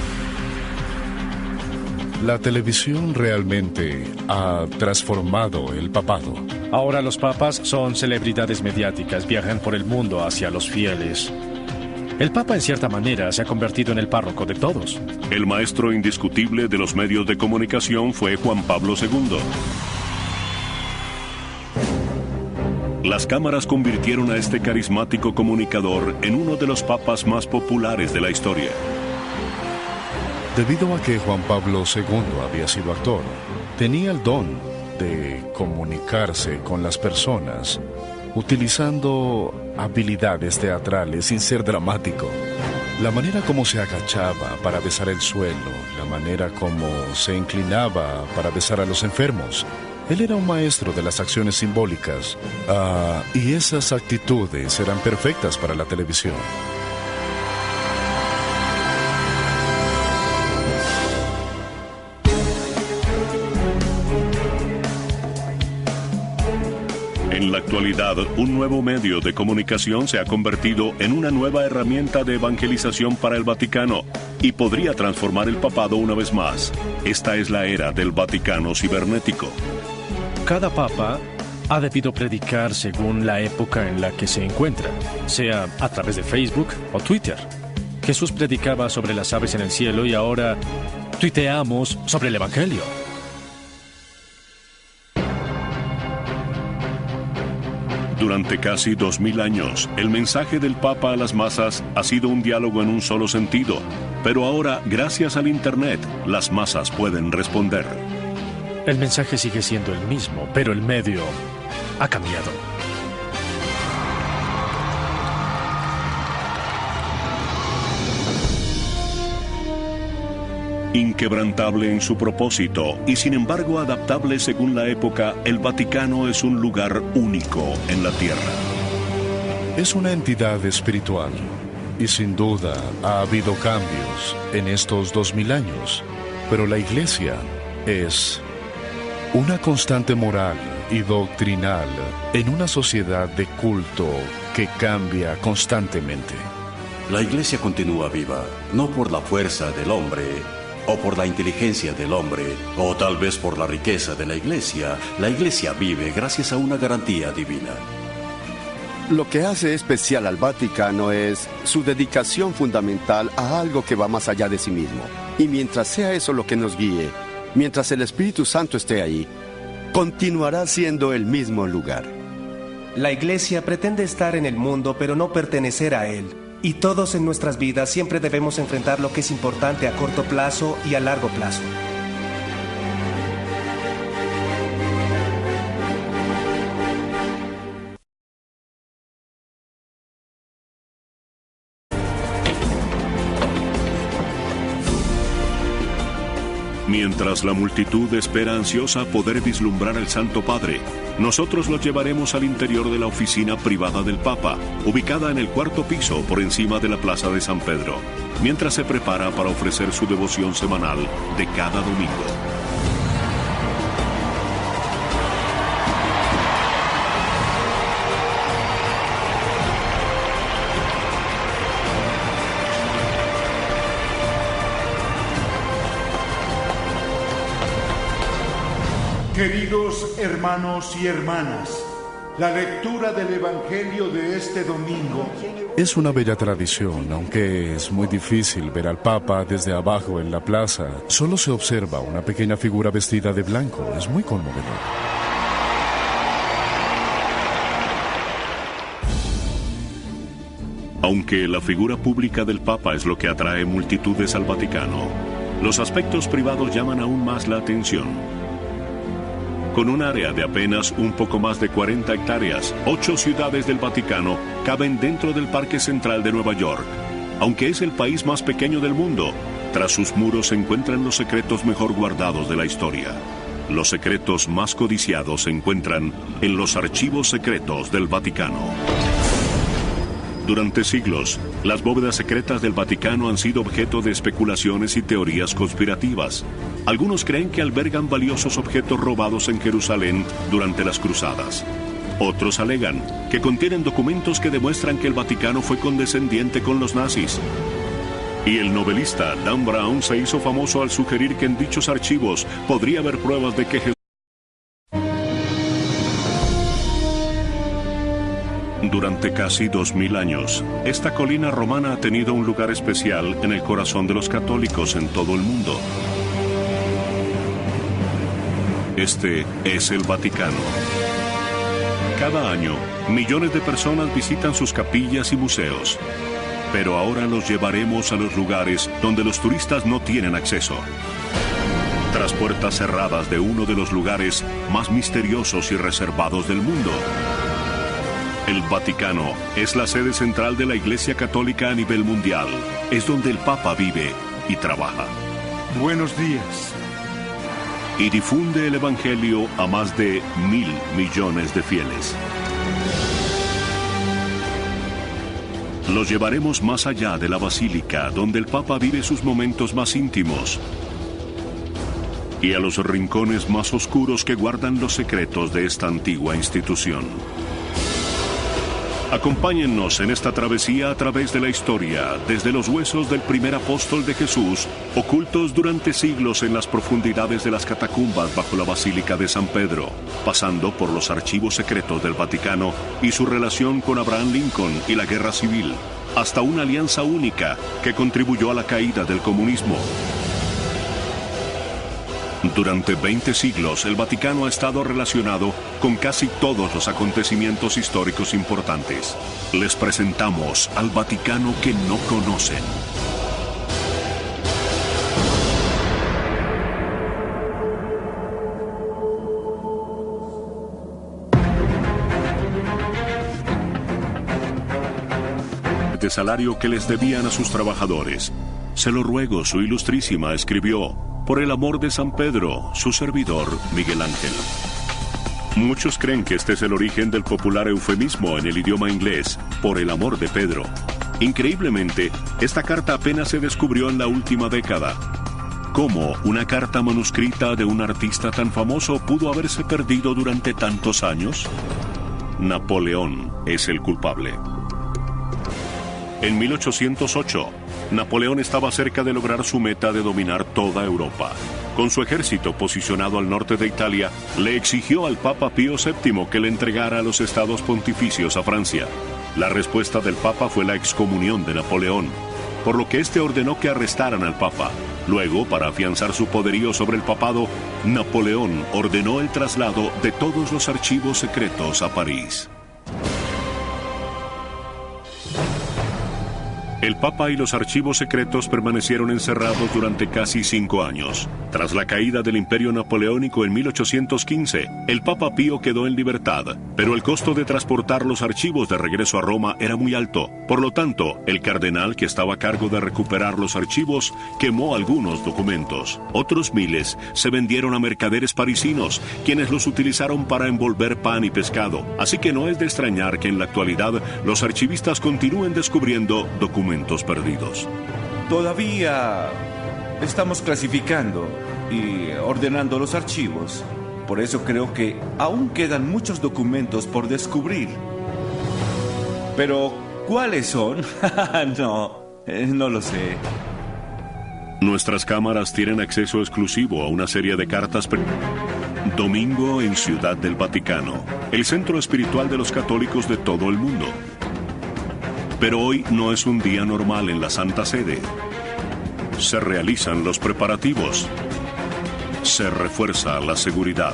La televisión realmente ha transformado el papado. Ahora los papas son celebridades mediáticas, viajan por el mundo hacia los fieles. El Papa, en cierta manera, se ha convertido en el párroco de todos. El maestro indiscutible de los medios de comunicación fue Juan Pablo II. Las cámaras convirtieron a este carismático comunicador en uno de los papas más populares de la historia. Debido a que Juan Pablo II había sido actor, tenía el don de comunicarse con las personas utilizando habilidades teatrales sin ser dramático. La manera como se agachaba para besar el suelo, la manera como se inclinaba para besar a los enfermos. Él era un maestro de las acciones simbólicas, y esas actitudes eran perfectas para la televisión. En la actualidad, un nuevo medio de comunicación se ha convertido en una nueva herramienta de evangelización para el Vaticano y podría transformar el papado una vez más. Esta es la era del Vaticano cibernético. Cada papa ha debido predicar según la época en la que se encuentra, sea a través de Facebook o Twitter. Jesús predicaba sobre las aves en el cielo y ahora tuiteamos sobre el Evangelio. Durante casi 2000 años, el mensaje del Papa a las masas ha sido un diálogo en un solo sentido, pero ahora, gracias al Internet, las masas pueden responder. El mensaje sigue siendo el mismo, pero el medio ha cambiado. Inquebrantable en su propósito y sin embargo adaptable según la época, el Vaticano es un lugar único en la Tierra. Es una entidad espiritual y sin duda ha habido cambios en estos 2000 años, pero la Iglesia es una constante moral y doctrinal en una sociedad de culto que cambia constantemente. La Iglesia continúa viva, no por la fuerza del hombre, o por la inteligencia del hombre, o tal vez por la riqueza de la Iglesia. La Iglesia vive gracias a una garantía divina. Lo que hace especial al Vaticano es su dedicación fundamental a algo que va más allá de sí mismo. Y mientras sea eso lo que nos guíe, mientras el Espíritu Santo esté ahí, continuará siendo el mismo lugar. La Iglesia pretende estar en el mundo, pero no pertenecer a él. Y todos en nuestras vidas siempre debemos enfrentar lo que es importante a corto plazo y a largo plazo. Mientras la multitud espera ansiosa poder vislumbrar al Santo Padre, nosotros los llevaremos al interior de la oficina privada del Papa, ubicada en el 4º piso por encima de la Plaza de San Pedro, mientras se prepara para ofrecer su devoción semanal de cada domingo. Queridos hermanos y hermanas, la lectura del Evangelio de este domingo es una bella tradición, aunque es muy difícil ver al Papa desde abajo en la plaza. Solo se observa una pequeña figura vestida de blanco. Es muy conmovedor. Aunque la figura pública del Papa es lo que atrae multitudes al Vaticano, los aspectos privados llaman aún más la atención. Con un área de apenas un poco más de 40 hectáreas, 8 ciudades del Vaticano caben dentro del Parque Central de Nueva York. Aunque es el país más pequeño del mundo, tras sus muros se encuentran los secretos mejor guardados de la historia. Los secretos más codiciados se encuentran en los archivos secretos del Vaticano. Durante siglos, las bóvedas secretas del Vaticano han sido objeto de especulaciones y teorías conspirativas. Algunos creen que albergan valiosos objetos robados en Jerusalén durante las cruzadas. Otros alegan que contienen documentos que demuestran que el Vaticano fue condescendiente con los nazis. Y el novelista Dan Brown se hizo famoso al sugerir que en dichos archivos podría haber pruebas de que Jesús. Durante casi 2000 años, esta colina romana ha tenido un lugar especial en el corazón de los católicos en todo el mundo. Este es el Vaticano. Cada año, millones de personas visitan sus capillas y museos. Pero ahora los llevaremos a los lugares donde los turistas no tienen acceso. Tras puertas cerradas de uno de los lugares más misteriosos y reservados del mundo. El Vaticano es la sede central de la Iglesia Católica a nivel mundial. Es donde el Papa vive y trabaja. Buenos días. Y difunde el Evangelio a más de 1.000 millones de fieles. Los llevaremos más allá de la basílica, donde el Papa vive sus momentos más íntimos, y a los rincones más oscuros que guardan los secretos de esta antigua institución. Acompáñennos en esta travesía a través de la historia, desde los huesos del primer apóstol de Jesús, ocultos durante siglos en las profundidades de las catacumbas bajo la Basílica de San Pedro, pasando por los archivos secretos del Vaticano y su relación con Abraham Lincoln y la Guerra Civil, hasta una alianza única que contribuyó a la caída del comunismo. Durante 20 siglos, el Vaticano ha estado relacionado con casi todos los acontecimientos históricos importantes. Les presentamos al Vaticano que no conocen. De salario que les debían a sus trabajadores. Se lo ruego, su ilustrísima, escribió, por el amor de San Pedro, su servidor, Miguel Ángel. Muchos creen que este es el origen del popular eufemismo en el idioma inglés, por el amor de Pedro. Increíblemente, esta carta apenas se descubrió en la última década. ¿Cómo una carta manuscrita de un artista tan famoso pudo haberse perdido durante tantos años? Napoleón es el culpable. En 1808, Napoleón estaba cerca de lograr su meta de dominar toda Europa. Con su ejército posicionado al norte de Italia, le exigió al Papa Pío VII que le entregara los estados pontificios a Francia. La respuesta del Papa fue la excomunión de Napoleón, por lo que éste ordenó que arrestaran al Papa. Luego, para afianzar su poderío sobre el papado, Napoleón ordenó el traslado de todos los archivos secretos a París. El Papa y los archivos secretos permanecieron encerrados durante casi 5 años. Tras la caída del Imperio Napoleónico en 1815, el Papa Pío quedó en libertad, pero el costo de transportar los archivos de regreso a Roma era muy alto. Por lo tanto, el cardenal que estaba a cargo de recuperar los archivos quemó algunos documentos. Otros miles se vendieron a mercaderes parisinos, quienes los utilizaron para envolver pan y pescado. Así que no es de extrañar que en la actualidad los archivistas continúen descubriendo documentos perdidos. Todavía estamos clasificando y ordenando los archivos. Por eso creo que aún quedan muchos documentos por descubrir. Pero, ¿cuáles son? No lo sé. Nuestras cámaras tienen acceso exclusivo a una serie de cartas. Domingo en Ciudad del Vaticano, el centro espiritual de los católicos de todo el mundo. Pero hoy no es un día normal en la Santa Sede. Se realizan los preparativos. Se refuerza la seguridad.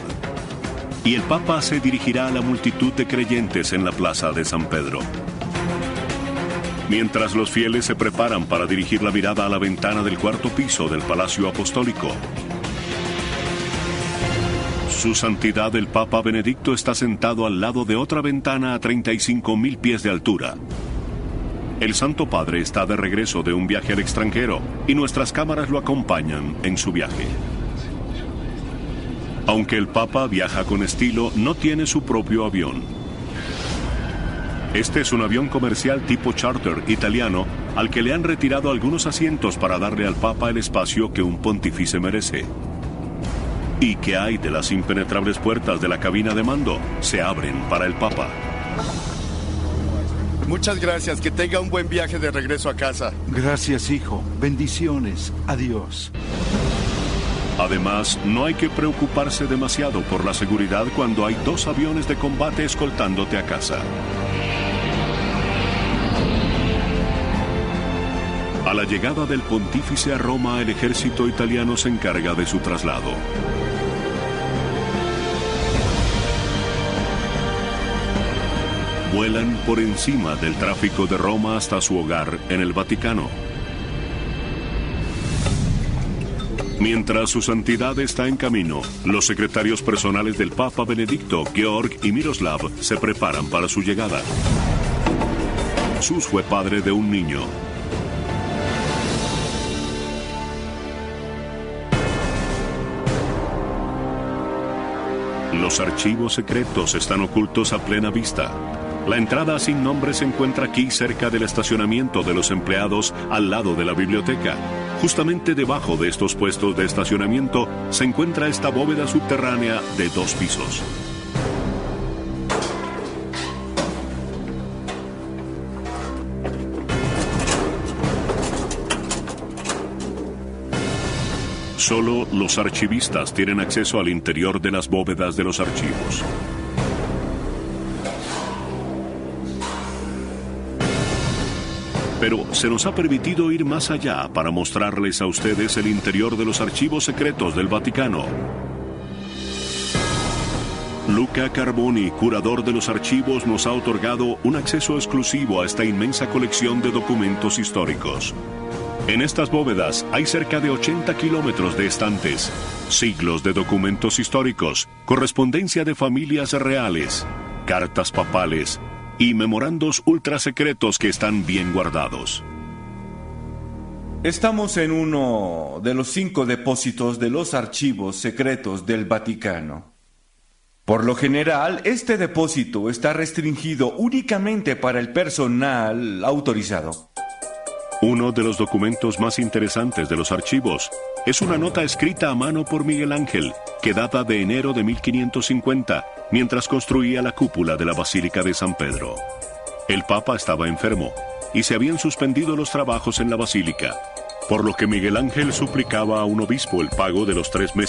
Y el Papa se dirigirá a la multitud de creyentes en la plaza de San Pedro. Mientras los fieles se preparan para dirigir la mirada a la ventana del 4º piso del Palacio Apostólico, Su Santidad el Papa Benedicto está sentado al lado de otra ventana a 35.000 pies de altura. El Santo Padre está de regreso de un viaje al extranjero y nuestras cámaras lo acompañan en su viaje. Aunque el Papa viaja con estilo, no tiene su propio avión. Este es un avión comercial tipo charter italiano al que le han retirado algunos asientos para darle al Papa el espacio que un pontífice merece. ¿Y qué hay de las impenetrables puertas de la cabina de mando? Se abren para el Papa. Muchas gracias, que tenga un buen viaje de regreso a casa. Gracias, hijo. Bendiciones. Adiós. Además, no hay que preocuparse demasiado por la seguridad cuando hay 2 aviones de combate escoltándote a casa. A la llegada del pontífice a Roma, el ejército italiano se encarga de su traslado. Vuelan por encima del tráfico de Roma hasta su hogar en el Vaticano. Mientras su santidad está en camino, los secretarios personales del Papa Benedicto, Georg y Miroslav, se preparan para su llegada. Jesús fue padre de un niño. Los archivos secretos están ocultos a plena vista. La entrada sin nombre se encuentra aquí cerca del estacionamiento de los empleados al lado de la biblioteca. Justamente debajo de estos puestos de estacionamiento se encuentra esta bóveda subterránea de 2 pisos. Solo los archivistas tienen acceso al interior de las bóvedas de los archivos. Pero se nos ha permitido ir más allá para mostrarles a ustedes el interior de los archivos secretos del Vaticano. Luca Carboni, curador de los archivos, nos ha otorgado un acceso exclusivo a esta inmensa colección de documentos históricos. En estas bóvedas hay cerca de 80 kilómetros de estantes, siglos de documentos históricos, correspondencia de familias reales, cartas papales y memorandos ultrasecretos que están bien guardados. Estamos en uno de los 5 depósitos de los archivos secretos del Vaticano. Por lo general, este depósito está restringido únicamente para el personal autorizado. Uno de los documentos más interesantes de los archivos es una nota escrita a mano por Miguel Ángel, que data de enero de 1550, mientras construía la cúpula de la Basílica de San Pedro. El Papa estaba enfermo, y se habían suspendido los trabajos en la basílica, por lo que Miguel Ángel suplicaba a un obispo el pago de los 3 meses